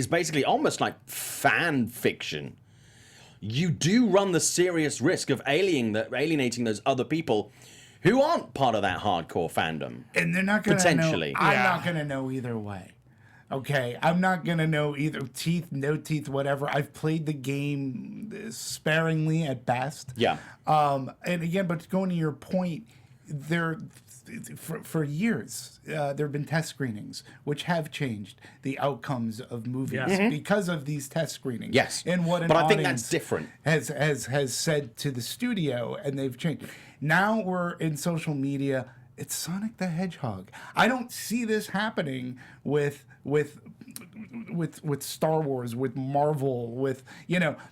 basically almost like fan fiction, you do run the serious risk of alienating those other people who aren't part of that hardcore fandom. And they're not going to potentially. I'm not going to know either way. Okay, I'm not going to know either teeth, no teeth, whatever. I've played the game sparingly at best. Yeah. And again, but going to your point, for years, there have been test screenings which have changed the outcomes of movies because of these test screenings. Yes. And what an but I think audience that's different. Has said to the studio, and they've changed. Now we're in social media. It's Sonic the Hedgehog. I don't see this happening with Star Wars, with Marvel, with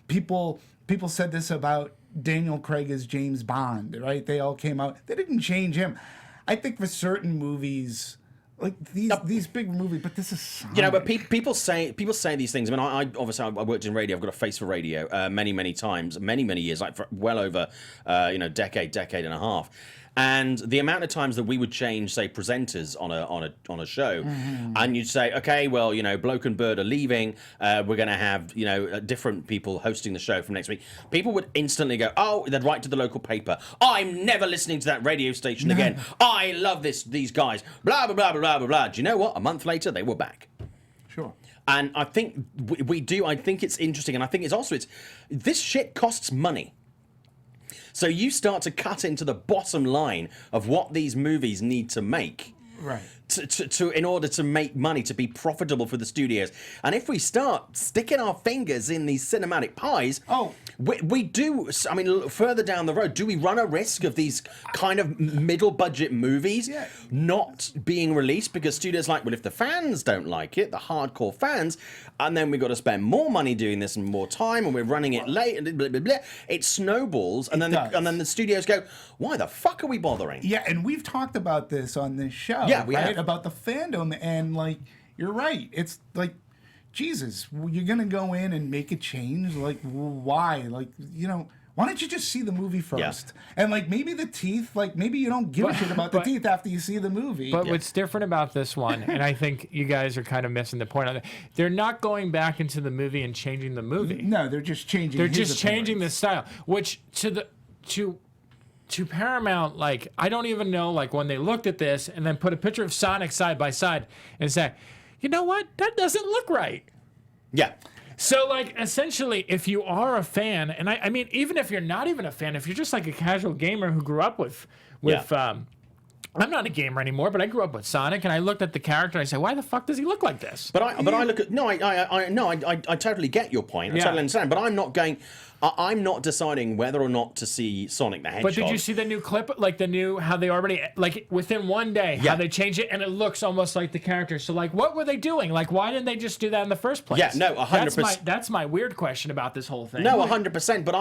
people said this about Daniel Craig as James Bond, right? They all came out. They didn't change him. I think for certain movies, like these big movies, but this is Sonic. But people say these things. I mean, I obviously I worked in radio. I've got a face for radio many times, many years, like for well over decade and a half. And the amount of times that we would change, say, presenters on a show, and you'd say, okay, well, Bloke and Bird are leaving. We're going to have, different people hosting the show from next week. People would instantly go, oh, they'd write to the local paper. I'm never listening to that radio station again. I love these guys. Blah, blah, blah, blah, blah, blah. Do you know what? A month later, they were back. Sure. And I think we do. I think it's interesting. And I think this shit costs money. So you start to cut into the bottom line of what these movies need to make, right? In order to make money, to be profitable for the studios. And if we start sticking our fingers in these cinematic pies, we do. I mean, further down the road, do we run a risk of these kind of middle budget movies not being released because studios like, well, if the fans don't like it, the hardcore fans, and then we've got to spend more money doing this and more time, and we're running it late, and blah, blah, blah. It snowballs, and then the studios go, why the fuck are we bothering? Yeah, and we've talked about this on this show. Yeah, we have. About the fandom, and you're right. It's like Jesus, you're gonna go in and make a change? Like, why? Like, why don't you just see the movie first? And like maybe the teeth, like maybe you don't give a shit about the teeth after you see the movie. But what's different about this one, and I think you guys are kind of missing the point on it, they're not going back into the movie and changing the movie. No, they're just changing. They're just changing the style, which to Paramount, like I don't even know, like when they looked at this and then put a picture of Sonic side by side and say, you know what, that doesn't look right. Yeah. So, like, essentially, if you are a fan, and I mean, even if you're not even a fan, if you're just like a casual gamer who grew up with I'm not a gamer anymore, but I grew up with Sonic, and I looked at the character and I said, why the fuck does he look like this? But I look at I totally get your point. I totally understand. But I'm not deciding whether or not to see Sonic the Hedgehog. But did you see the new clip, like how they already, like within one day, how they changed it, and it looks almost like the character. So like, what were they doing? Like, why didn't they just do that in the first place? Yeah, no, 100%. That's my weird question about this whole thing. No, 100%. But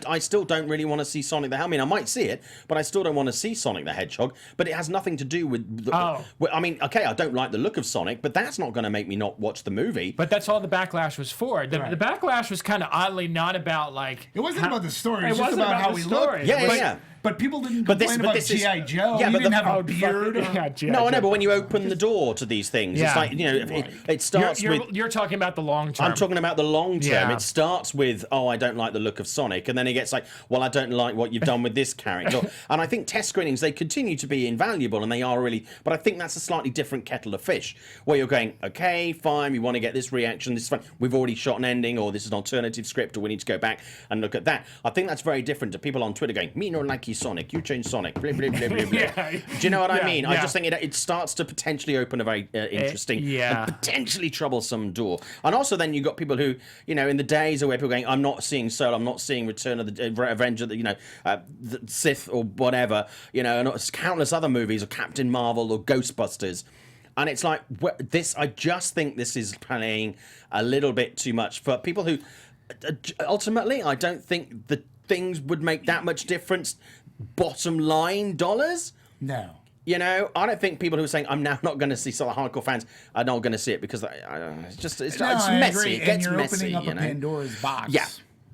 I still don't really want to see Sonic the Hedgehog. I mean, I might see it, but I still don't want to see Sonic the Hedgehog. But it has nothing to do with. I mean, okay, I don't like the look of Sonic, but that's not going to make me not watch the movie. But that's all the backlash was for. The backlash was kind of oddly not about like. It wasn't about the story. It was just about how he looked. Yeah. But people didn't complain about G.I. Joe. Yeah, he but didn't have a beard. No, I know, but when you open the door to these things, it's like, it starts with... You're talking about the long term. I'm talking about the long term. Yeah. It starts with, I don't like the look of Sonic, and then it gets like, well, I don't like what you've done with this character. And I think test screenings, they continue to be invaluable, and they are really... But I think that's a slightly different kettle of fish, where you're going, okay, fine, we want to get this reaction, this is fine. We've already shot an ending, or this is an alternative script, or we need to go back and look at that. I think that's very different to people on Twitter going, me no like you Sonic, you change Sonic, blah, blah, blah, blah, blah. Do you know what I mean? I just think it starts to potentially open a very interesting and potentially troublesome door. And also then you've got people who, in the days where people are going, I'm not seeing Solo, I'm not seeing Return of the Avenger, the Sith or whatever, and countless other movies, or Captain Marvel or Ghostbusters. And it's like, I just think this is playing a little bit too much for people who, ultimately, I don't think the things would make that much difference. Bottom line dollars? No. I don't think people who are saying, I'm now not going to see, some hardcore fans are not going to see it because it's messy. It gets you're messy. Opening up a Pandora's box. Yeah.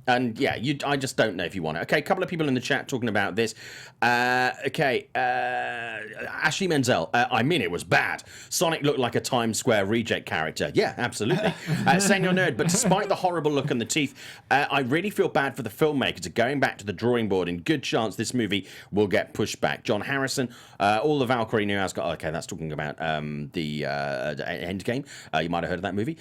And I just don't know if you want it. Okay, a couple of people in the chat talking about this. Ashley Menzel, I mean it was bad. Sonic looked like a Times Square reject character. Yeah, absolutely. Saying you're nerd, but despite the horrible look and the teeth, I really feel bad for the filmmakers are going back to the drawing board, and good chance this movie will get pushed back. John Harrison, all the Valkyrie news got. Okay, that's talking about the Endgame. You might have heard of that movie.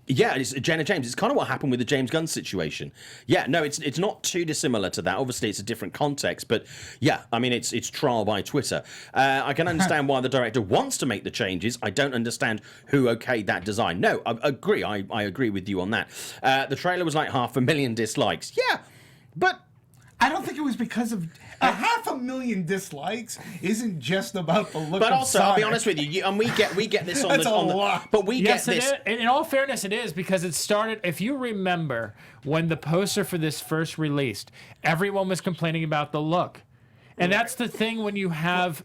Yeah, it's Jenna James. It's kind of what happened with the James Gunn situation. Yeah, no, it's not too dissimilar to that. Obviously, it's a different context, but yeah, I mean, it's trial by Twitter. I can understand why the director wants to make the changes. I don't understand who okayed that design. No, I agree. I agree with you on that. The trailer was like 500,000 dislikes. Yeah, but I don't think it was because of 500,000 dislikes. Isn't just about the look. But of also, Sonic. I'll be honest with you, and we get this on That's the a lot. but we Yes, get this. it is. In all fairness, it is because it started. If you remember when the poster for this first released, everyone was complaining about the look. And that's the thing when you have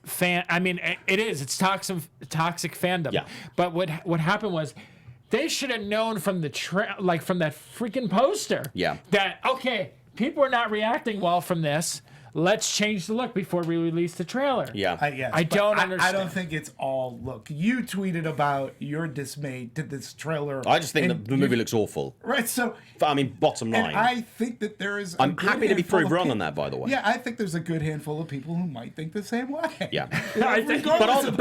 I mean, it is. It's toxic fandom. Yeah. But what happened was, they should have known from the from that freaking poster. Yeah. That okay, people are not reacting well from this. Let's change the look before we release the trailer. Yeah. I don't understand. I don't think it's all look. You tweeted about your dismay to this trailer. I just think the movie looks awful. Right, so... I mean, bottom line. And I think that there is... I'm happy to be proved wrong on that, by the way. Yeah, I think there's a good handful of people who might think the same way. Yeah. I think, But also,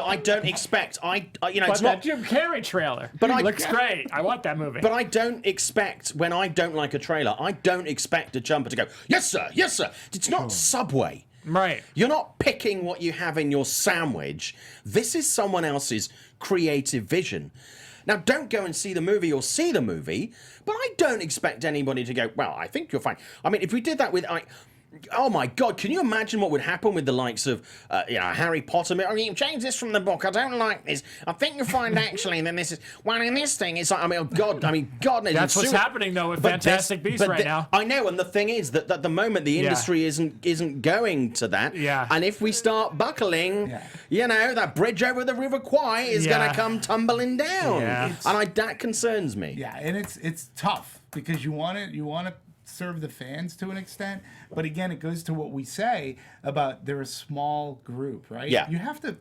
I don't expect... but it's that not... Jim Carrey trailer looks great. I want that movie. But I don't expect, when I don't like a trailer, I don't expect a jumper to go, yes, sir, yes, sir. It's not Subway. Right. You're not picking what you have in your sandwich. This is someone else's creative vision. Now, don't go and see the movie or see the movie, but I don't expect anybody to go, well, I think you're fine. I mean, if we did that with... oh my God, can you imagine what would happen with the likes of, Harry Potter? Oh, you change this from the book. I don't like this. I think you'll find actually, and then this is, well, in this thing, it's like, God knows. That's what's happening, though, with Fantastic Beasts right now. I know, and the thing is that at the moment, the industry isn't going to that. Yeah. And if we start buckling, that bridge over the River Kwai is going to come tumbling down. Yeah. And that concerns me. Yeah, and it's tough because you want to serve the fans to an extent, but again, it goes to what we say about they're a small group, right? Yeah. You have to.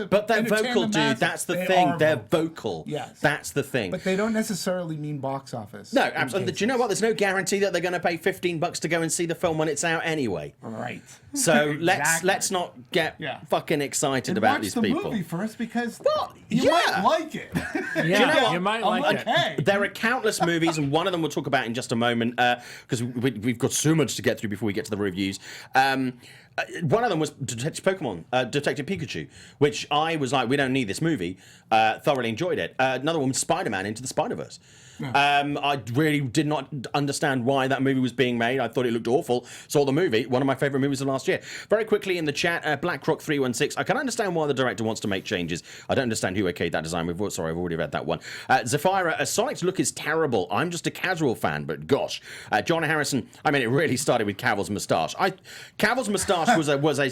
But they're entertain vocal, the dude. masses. That's the They thing. are They're vocal. Yes. That's the thing. But they don't necessarily mean box office. No, absolutely. Do you know what? There's no guarantee that they're going to pay $15 to go and see the film when it's out anyway. Right. So Exactly. let's not get fucking excited And about watch these the people. movie first because Well, you might like it. Yeah, you know what? you might I'm like like, it. hey. There are countless movies, and one of them we'll talk about in just a moment, because we've got so much to get through before we get to the reviews. One of them was Detective Pikachu, which I was like, we don't need this movie. Thoroughly enjoyed it. Another one was Spider-Man Into the Spider-Verse. I really did not understand why that movie was being made. I thought it looked awful. Saw the movie, one of my favorite movies of last year. Very quickly in the chat, BlackRock316. I can understand why the director wants to make changes. I don't understand who okayed that design. I've already read that one. Zafira, Sonic's look is terrible. I'm just a casual fan, but gosh. John Harrison, it really started with Cavill's moustache. Cavill's moustache was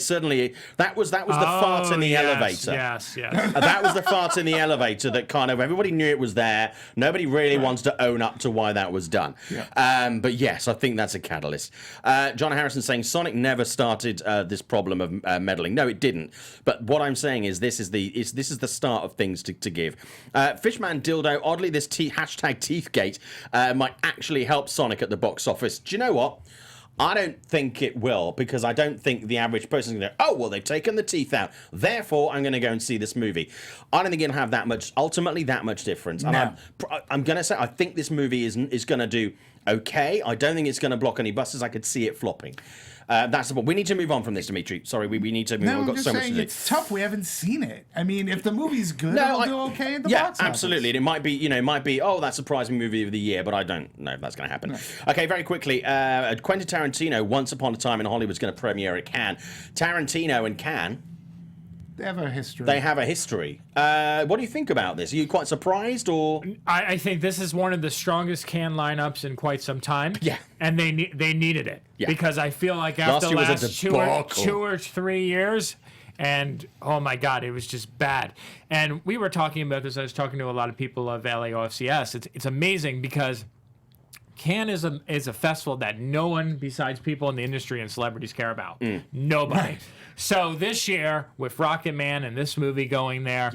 certainly that was the fart in the elevator. Yes. That was the fart in the elevator that kind of everybody knew it was there. Nobody really wants to own up to why that was done. But yes, I think that's a catalyst. John Harrison saying Sonic never started this problem of meddling. No, it didn't. But what I'm saying is this is the start of things to give. Fishman Dildo, oddly, this hashtag Teethgate might actually help Sonic at the box office. Do you know what? I don't think it will, because I don't think the average person is going to go, oh, well, they've taken the teeth out, therefore I'm going to go and see this movie. I don't think it'll have that much difference. And I'm going to say, I think this movie is going to do okay. I don't think it's going to block any buses. I could see it flopping. That's the point. We need to move on from this, Demetri. Sorry, we need to move on. No, We've I'm got just so much saying to do. it's tough. We haven't seen it. If the movie's good, it'll do okay in the box office. Absolutely. And it might be, oh, that surprising movie of the year, but I don't know if that's going to happen. No. Okay, very quickly. Quentin Tarantino, Once Upon a Time in Hollywood, is going to premiere at Cannes. Tarantino and Cannes. They have a history. What do you think about this? Are you quite surprised, or? I think this is one of the strongest Cannes lineups in quite some time. Yeah. And they needed it. Yeah. Because I feel like after the last two or 3 years, and oh my God, it was just bad. And we were talking about this. I was talking to a lot of people of LAOFCS. It's amazing because Cannes is a festival that no one besides people in the industry and celebrities care about. Nobody. So this year, with Rocket Man and this movie going there,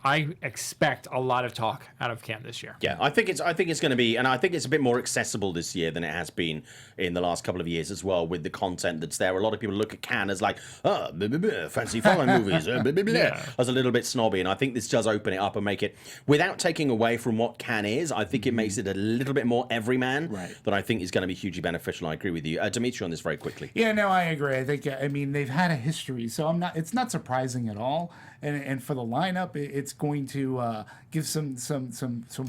I expect a lot of talk out of Cannes this year. Yeah, I think it's going to be, and I think it's a bit more accessible this year than it has been in the last couple of years as well, with the content that's there. A lot of people look at Cannes as like, fancy foreign movies, as a little bit snobby, and I think this does open it up and make it, without taking away from what Cannes is, I think it makes it a little bit more everyman, that I think is going to be hugely beneficial. I agree with you. Demetri, on this very quickly. Yeah, no, I agree. I think, they've had a history, so it's not surprising at all. And for the lineup, it's going to give some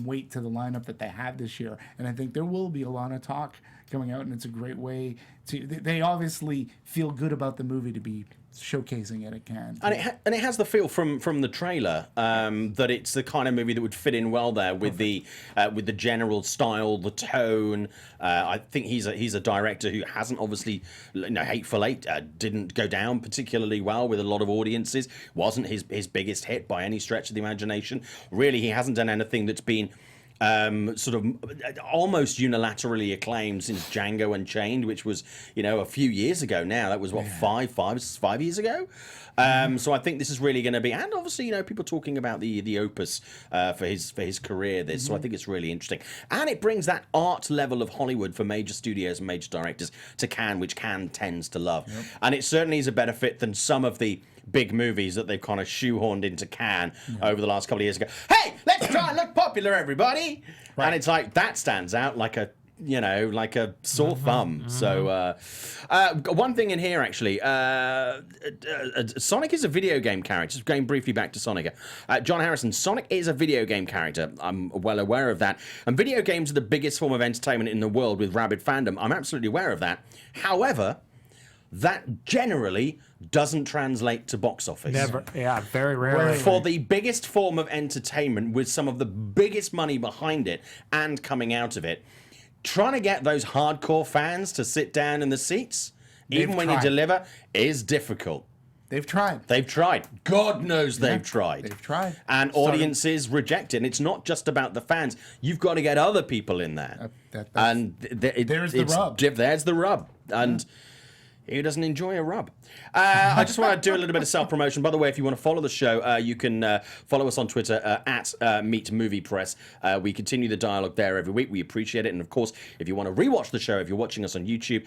weight to the lineup that they have this year. And I think there will be a lot of talk coming out, and it's a great way to. They obviously feel good about the movie to be showcasing it at Cannes. And it has the feel from the trailer that it's the kind of movie that would fit in well there with the general style, the tone. I think he's a director who hasn't obviously, Hateful Eight didn't go down particularly well with a lot of audiences. Wasn't his biggest hit by any stretch of the imagination. Really, he hasn't done anything that's been sort of almost unilaterally acclaimed since Django Unchained, which was, a few years ago now. That was, 5 years ago? So I think this is really going to be, and obviously, people talking about the opus for his career, so I think it's really interesting. And it brings that art level of Hollywood for major studios and major directors to Cannes, which Cannes tends to love. And it certainly is a better fit than some of the big movies that they've kind of shoehorned into Cannes over the last couple of years ago. Hey, let's try and look popular, everybody! And it's like, that stands out like a like a sore thumb. So, one thing in here actually, Sonic is a video game character. Just going briefly back to Sonic. John Harrison, Sonic is a video game character. I'm well aware of that. And video games are the biggest form of entertainment in the world with rabid fandom. I'm absolutely aware of that. However, that generally doesn't translate to box office. Never. Yeah, very rarely. For the biggest form of entertainment with some of the biggest money behind it and coming out of it, trying to get those hardcore fans to sit down in the seats, even when you deliver, is difficult. They've tried. They've tried. God knows they've tried. They've tried. And audiences reject it. And it's not just about the fans. You've got to get other people in there. There's the rub. There's the rub. And who doesn't enjoy a rub? I just want to do a little bit of self-promotion. By the way, if you want to follow the show, you can follow us on Twitter at Meet Movie Press. We continue the dialogue there every week. We appreciate it. And of course, if you want to rewatch the show, if you're watching us on YouTube,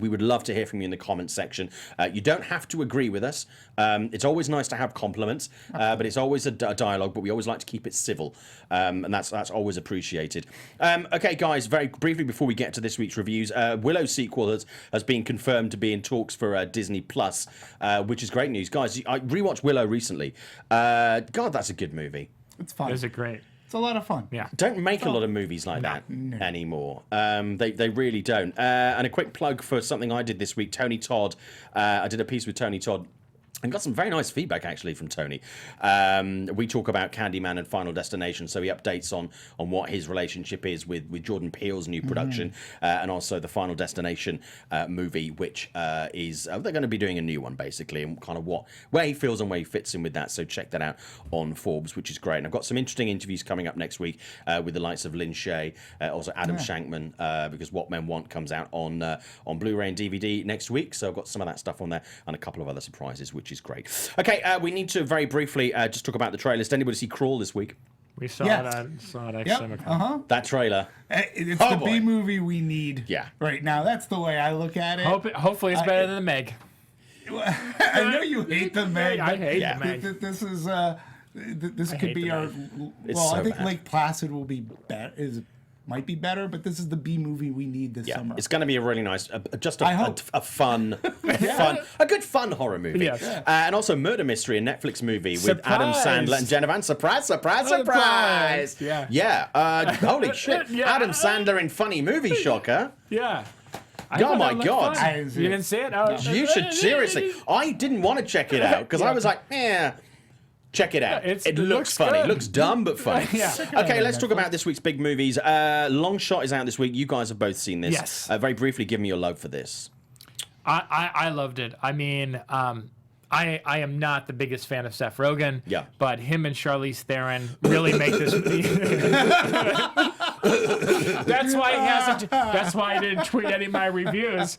we would love to hear from you in the comments section. You don't have to agree with us. It's always nice to have compliments, but it's always a dialogue, but we always like to keep it civil. And that's always appreciated. Okay, guys, very briefly before we get to this week's reviews, Willow's sequel has been confirmed to be in talks for Disney Plus, which is great news. Guys, I rewatched Willow recently. God, that's a good movie. It's fun. Is it great? It's a lot of fun. Yeah. Don't make a lot of movies like that anymore. They really don't. And a quick plug for something I did this week. Tony Todd. I did a piece with Tony Todd. And got some very nice feedback, actually, from Tony. We talk about Candyman and Final Destination, so he updates on what his relationship is with Jordan Peele's new production, and also the Final Destination movie, which is... they're going to be doing a new one, basically, and kind of where he feels and where he fits in with that, so check that out on Forbes, which is great. And I've got some interesting interviews coming up next week with the likes of Lynn Shay, also Adam Shankman, because What Men Want comes out on Blu-ray and DVD next week, so I've got some of that stuff on there, and a couple of other surprises, which is great. Okay, we need to very briefly just talk about the trailers. Did anybody see Crawl this week? We saw it at CinemaCon. That trailer. It's the B movie we need right now. That's the way I look at it. Hopefully it's better than the Meg. I know you hate the Meg. I hate the Meg. This is this could be our... Well, I think Lake Placid will be better. Might be better, but this is the B movie we need this summer. It's going to be a really nice, a fun, a good fun horror movie. Yes. And also Murder Mystery, a Netflix movie with Adam Sandler and Jennifer Aniston. Surprise! Yeah. Holy shit! Yeah. Adam Sandler in funny movie, shocker. Yeah. Oh my God! You didn't see it? Oh, You should seriously. I didn't want to check it out because I was like, check it out. It looks funny. Good. It looks dumb, but funny. Okay, let's talk about this week's big movies. Long Shot is out this week. You guys have both seen this. Yes. Very briefly, give me your love for this. I loved it. I mean, I am not the biggest fan of Seth Rogen. Yeah. But him and Charlize Theron really make this. That's why he hasn't. That's why I didn't tweet any of my reviews.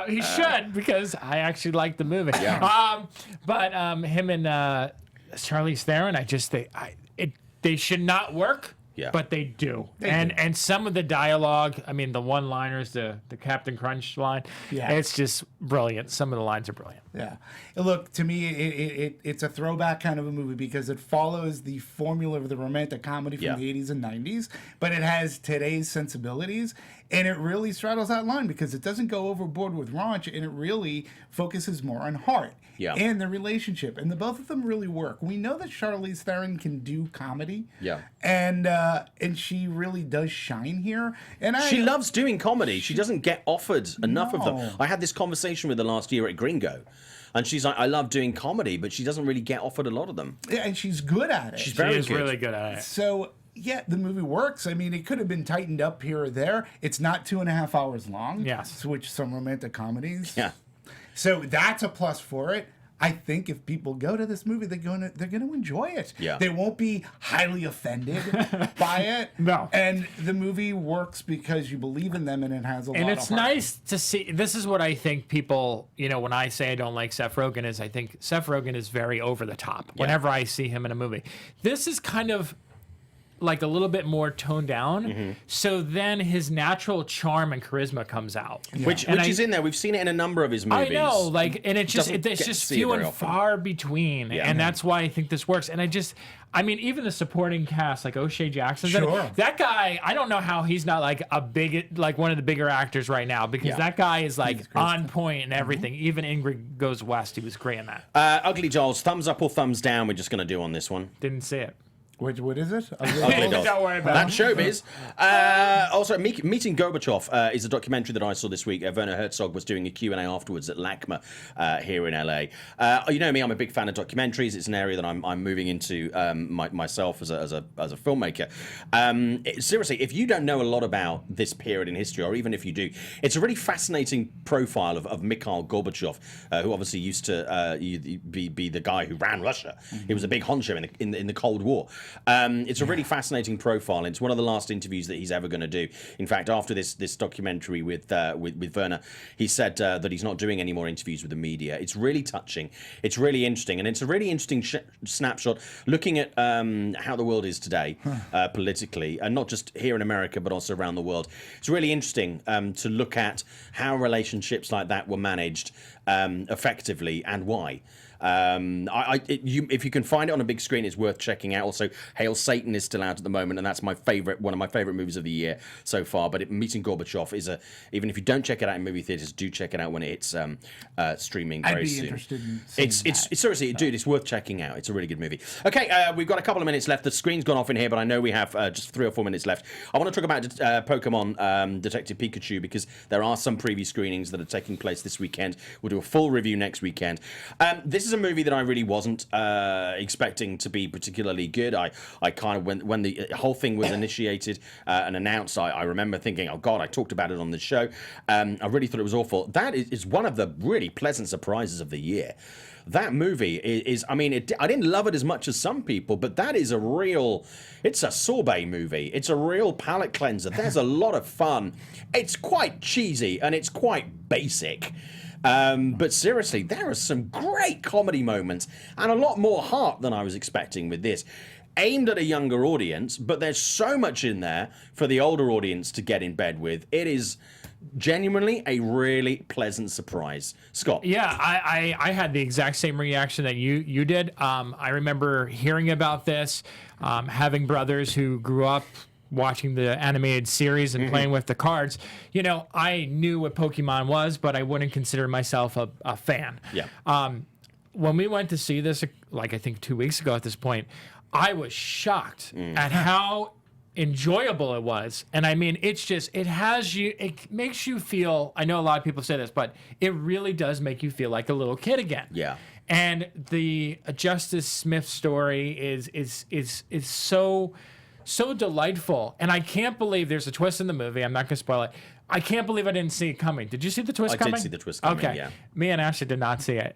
He should, because I actually like the movie. Yeah. But him and Charlize Theron, they should not work. Yeah. But they do. And some of the dialogue, I mean, the one-liners, the Captain Crunch line, it's just brilliant. Some of the lines are brilliant. Yeah. Look, to me, it's a throwback kind of a movie because it follows the formula of the romantic comedy from the 80s and 90s, but it has today's sensibilities, and it really straddles that line because it doesn't go overboard with raunch, and it really focuses more on heart. And the relationship, and the both of them really work. We know that Charlize Theron can do comedy, and she really does shine here. And she loves doing comedy. She doesn't get offered enough of them. I had this conversation with her last year at Gringo, and she's like, "I love doing comedy, but she doesn't really get offered a lot of them." Yeah, and she's good at it. She's really good at it. So. Yeah, the movie works. I mean, it could have been tightened up here or there. It's not 2.5 hours long. Yes. Which some romantic comedies. Yeah. So that's a plus for it. I think if people go to this movie, they're going to enjoy it. Yeah. They won't be highly offended by it. No. And the movie works because you believe in them, and it has a lot of heart. And it's nice to see. This is what I think people, when I say I don't like Seth Rogen, is I think Seth Rogen is very over the top whenever I see him in a movie. This is kind of like a little bit more toned down, so then his natural charm and charisma comes out, which is in there. We've seen it in a number of his movies. I know, like, and it's Doesn't it's get just to see it few very and often. far between, and that's why I think this works. And I mean, even the supporting cast, like O'Shea Jackson, Sure. that guy, I don't know how he's not like like one of the bigger actors right now, because that guy is like on point and everything. Even Ingrid Goes West, he was great in that. Ugly Dolls, thumbs up or thumbs down? We're just going to do on this one. Didn't see it. What is it? Ugly Dolls. Don't worry about That's it. showbiz. Also, Meeting Gorbachev is a documentary that I saw this week. Werner Herzog was doing a Q&A afterwards at LACMA here in LA. You know me, I'm a big fan of documentaries. It's an area that I'm moving into myself as a filmmaker. Seriously, if you don't know a lot about this period in history, or even if you do, it's a really fascinating profile of Mikhail Gorbachev, who obviously used to be the guy who ran Russia. He was a big honcho in the Cold War. It's a really fascinating profile. It's one of the last interviews that he's ever going to do. In fact, after this documentary with Werner, he said that he's not doing any more interviews with the media. It's really touching. It's really interesting, and it's a really interesting snapshot looking at how the world is today politically, and not just here in America, but also around the world. It's really interesting to look at how relationships like that were managed effectively and why. If you can find it on a big screen, it's worth checking out. Also, Hail Satan is still out at the moment, and that's one of my favorite movies of the year so far. But Meeting Gorbachev is even if you don't check it out in movie theaters, do check it out when it's streaming very soon. I'd be interested in seeing It's seriously, dude, it's worth checking out. It's a really good movie. Okay, we've got a couple of minutes left. The screen's gone off in here, but I know we have just 3 or 4 minutes left. I want to talk about Pokemon Detective Pikachu, because there are some preview screenings that are taking place this weekend. We'll do a full review next weekend. This is a movie that I really wasn't expecting to be particularly good. I kind of, when the whole thing was initiated and announced, I remember thinking, oh God, I talked about it on the show. I really thought it was awful. That is one of the really pleasant surprises of the year. That movie is I mean, I didn't love it as much as some people, but that is it's a sorbet movie. It's a real palate cleanser. There's a lot of fun. It's quite cheesy and it's quite basic. But seriously, there are some great comedy moments and a lot more heart than I was expecting with this. Aimed at a younger audience, but there's so much in there for the older audience to get in bed with. It is genuinely a really pleasant surprise. Scott? Yeah, I had the exact same reaction that you did. I remember hearing about this, having brothers who grew up watching the animated series and playing with the cards. You know, I knew what Pokemon was, but I wouldn't consider myself a fan. Yeah. When we went to see this, like I think 2 weeks ago at this point, I was shocked at how enjoyable it was. And I mean, it makes you feel, I know a lot of people say this, but it really does make you feel like a little kid again. Yeah. And the Justice Smith story is so delightful. And I can't believe there's a twist in the movie. I'm not going to spoil it. I can't believe I didn't see it coming. Did you see the twist coming? I did see the twist coming, okay. Yeah. Me and Ashley did not see it.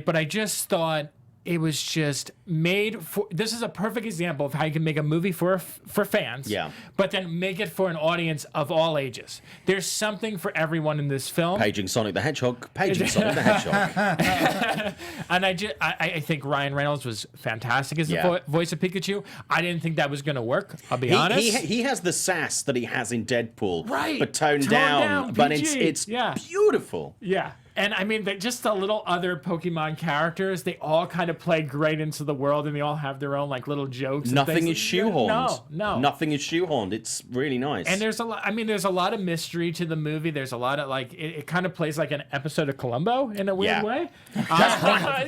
But I just thought it was just made for. This is a perfect example of how you can make a movie for fans, yeah, but then make it for an audience of all ages. There's something for everyone in this film. Paging Sonic the Hedgehog. Paging Sonic the Hedgehog. And I think Ryan Reynolds was fantastic as the voice of Pikachu. I didn't think that was going to work. I'll be honest. He has the sass that he has in Deadpool, right? But toned down. But it's beautiful. Yeah. And I mean, just the little other Pokemon characters, they all kind of play great into the world, and they all have their own like little jokes. Nothing is shoehorned. No. Nothing is shoehorned. It's really nice. And there's a lot. I mean, there's a lot of mystery to the movie. There's a lot of like it kind of plays like an episode of Columbo in a weird way.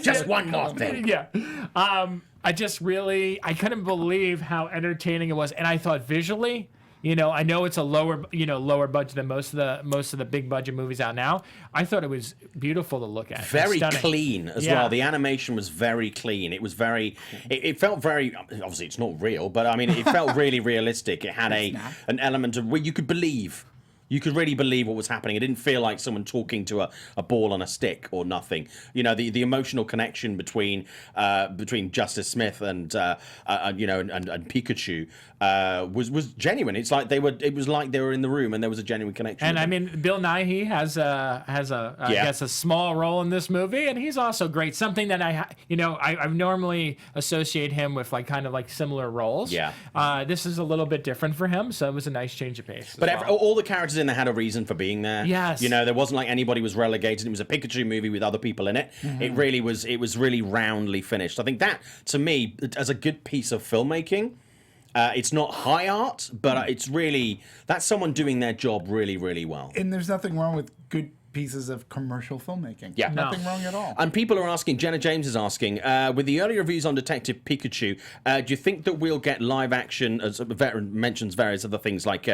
Just one more thing. Yeah. I couldn't believe how entertaining it was, and I thought visually. You know, I know it's a lower budget than most of the big budget movies out now. I thought it was beautiful to look at. Very clean as well. The animation was very clean. It was it felt very, obviously it's not real, but I mean, it felt really realistic. It had an element of where you could believe You could really believe what was happening. It didn't feel like someone talking to a ball on a stick or nothing. You know, the emotional connection between Justice Smith and Pikachu was genuine. It's like it was like they were in the room and there was a genuine connection. And I mean, Bill Nighy has I guess a small role in this movie, and he's also great. Something that I normally associate him with like kind of like similar roles. Yeah. This is a little bit different for him, so it was a nice change of pace. But all the characters in there had a reason for being there. Yes. You know, there wasn't like anybody was relegated. It was a Pikachu movie with other people in it. Mm-hmm. It was really roundly finished. I think that, to me, as a good piece of filmmaking, it's not high art, but that's someone doing their job really, really well. And there's nothing wrong with good pieces of commercial filmmaking. Yeah. Nothing wrong at all. And people are asking, Jenna James is asking, with the early reviews on Detective Pikachu, do you think that we'll get live action, as mentions various other things like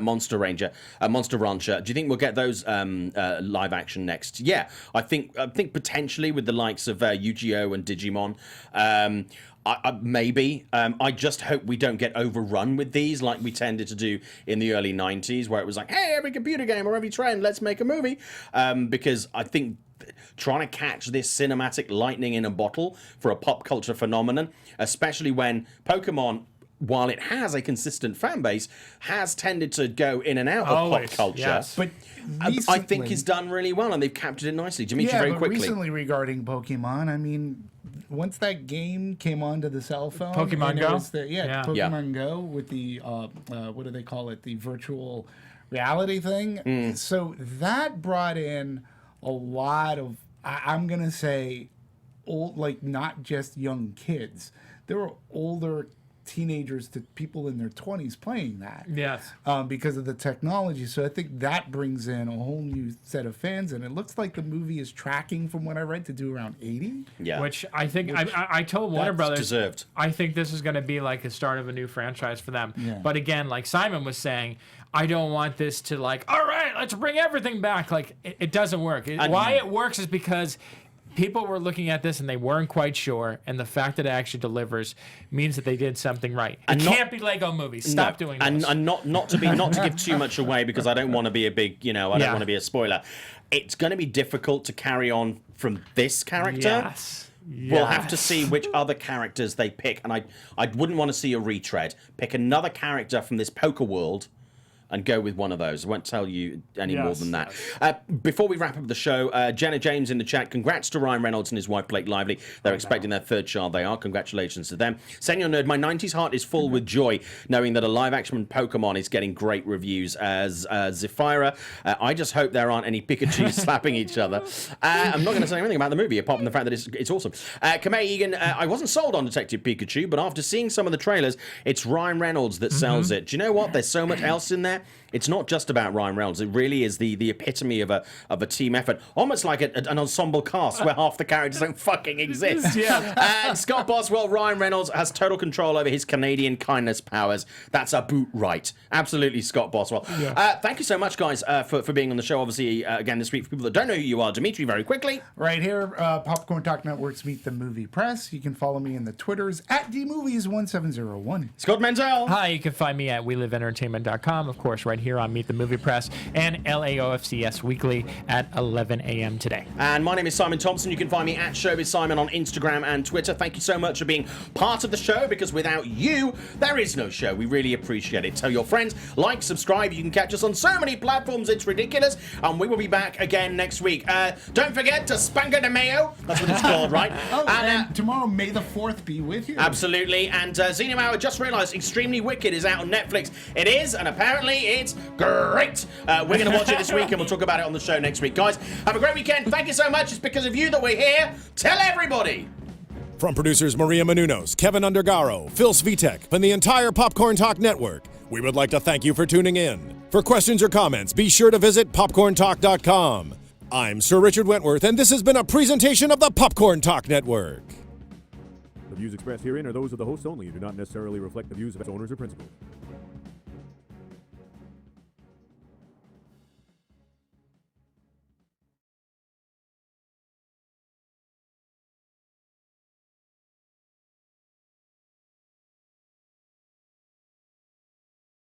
Monster Rancher? Do you think we'll get those live action next? Yeah, I think potentially with the likes of Yu-Gi-Oh! And Digimon. Maybe. I just hope we don't get overrun with these like we tended to do in the early 90s, where it was like, hey, every computer game or every trend, let's make a movie. Because I think trying to catch this cinematic lightning in a bottle for a pop culture phenomenon, especially when Pokemon, while it has a consistent fan base, has tended to go in and out of pop culture. Yes. But I think it's done really well, and they've captured it nicely. Demetri, very quickly. Recently regarding Pokemon, I mean, once that game came onto the cell phone, Pokemon Go? Pokemon Go with the what do they call it? The virtual reality thing. So that brought in a lot of, I'm gonna say, old, like not just young kids. There were older teenagers to people in their 20s playing that. Yes. Because of the technology. So I think that brings in a whole new set of fans, and it looks like the movie is tracking, from what I read, to do around 80. Yeah. Which I think, I told Warner Brothers, deserved. I think this is going to be like a start of a new franchise for them. Yeah. But again, like Simon was saying, I don't want this to like, all right, let's bring everything back. Like, it doesn't work. Why it works is because people were looking at this and they weren't quite sure, and the fact that it actually delivers means that they did something right. It can't be Lego movies. Stop doing this. And not to give too much away, because I don't want to be a big, I don't want to be a spoiler. It's going to be difficult to carry on from this character. Yes. We'll have to see which other characters they pick, and I wouldn't want to see a retread. Pick another character from this poker world and go with one of those. I won't tell you any more than that. Before we wrap up the show, Jenna James in the chat, congrats to Ryan Reynolds and his wife Blake Lively. They're expecting their third child. They are. Congratulations to them. Senor Nerd, my 90s heart is full with joy knowing that a live-action Pokemon is getting great reviews as Zephyra. I just hope there aren't any Pikachus slapping each other. I'm not going to say anything about the movie, apart from the fact that it's awesome. Kamei Egan, I wasn't sold on Detective Pikachu, but after seeing some of the trailers, it's Ryan Reynolds that sells it. Do you know what? There's so much else in there. It's not just about Ryan Reynolds. It really is the epitome of a team effort, almost like an ensemble cast where half the characters don't fucking exist. And Scott Boswell, Ryan Reynolds has total control over his Canadian kindness powers. That's a boot right. Absolutely, Scott Boswell. Thank you so much, guys, for being on the show. Obviously, again this week, for people that don't know who you are, Demetri, very quickly. Right here, Popcorn Talk Network's Meet the Movie Press. You can follow me in the Twitters at DMovies1701. Scott Menzel. Hi, you can find me at WeLiveEntertainment.com, of course, right here on Meet the Movie Press, and LAOFCS Weekly at 11 a.m. today. And my name is Simon Thompson. You can find me at ShowbizSimon on Instagram and Twitter. Thank you so much for being part of the show, because without you, there is no show. We really appreciate it. Tell your friends, like, subscribe. You can catch us on so many platforms, it's ridiculous. And we will be back again next week. Don't forget to Spanker de Mayo. That's what it's called, right? And tomorrow, May the 4th be with you. Absolutely. And Xeno Hour, just realised Extremely Wicked is out on Netflix. It is, and apparently it's great. We're going to watch it this week, and we'll talk about it on the show next week. Guys, have a great weekend. Thank you so much. It's because of you that we're here. Tell everybody. From producers Maria Menounos, Kevin Undergaro, Phil Svitek, and the entire Popcorn Talk Network, we would like to thank you for tuning in. For questions or comments, be sure to visit popcorntalk.com. I'm Sir Richard Wentworth, and this has been a presentation of the Popcorn Talk Network. The views expressed herein are those of the hosts only and do not necessarily reflect the views of its owners or principals.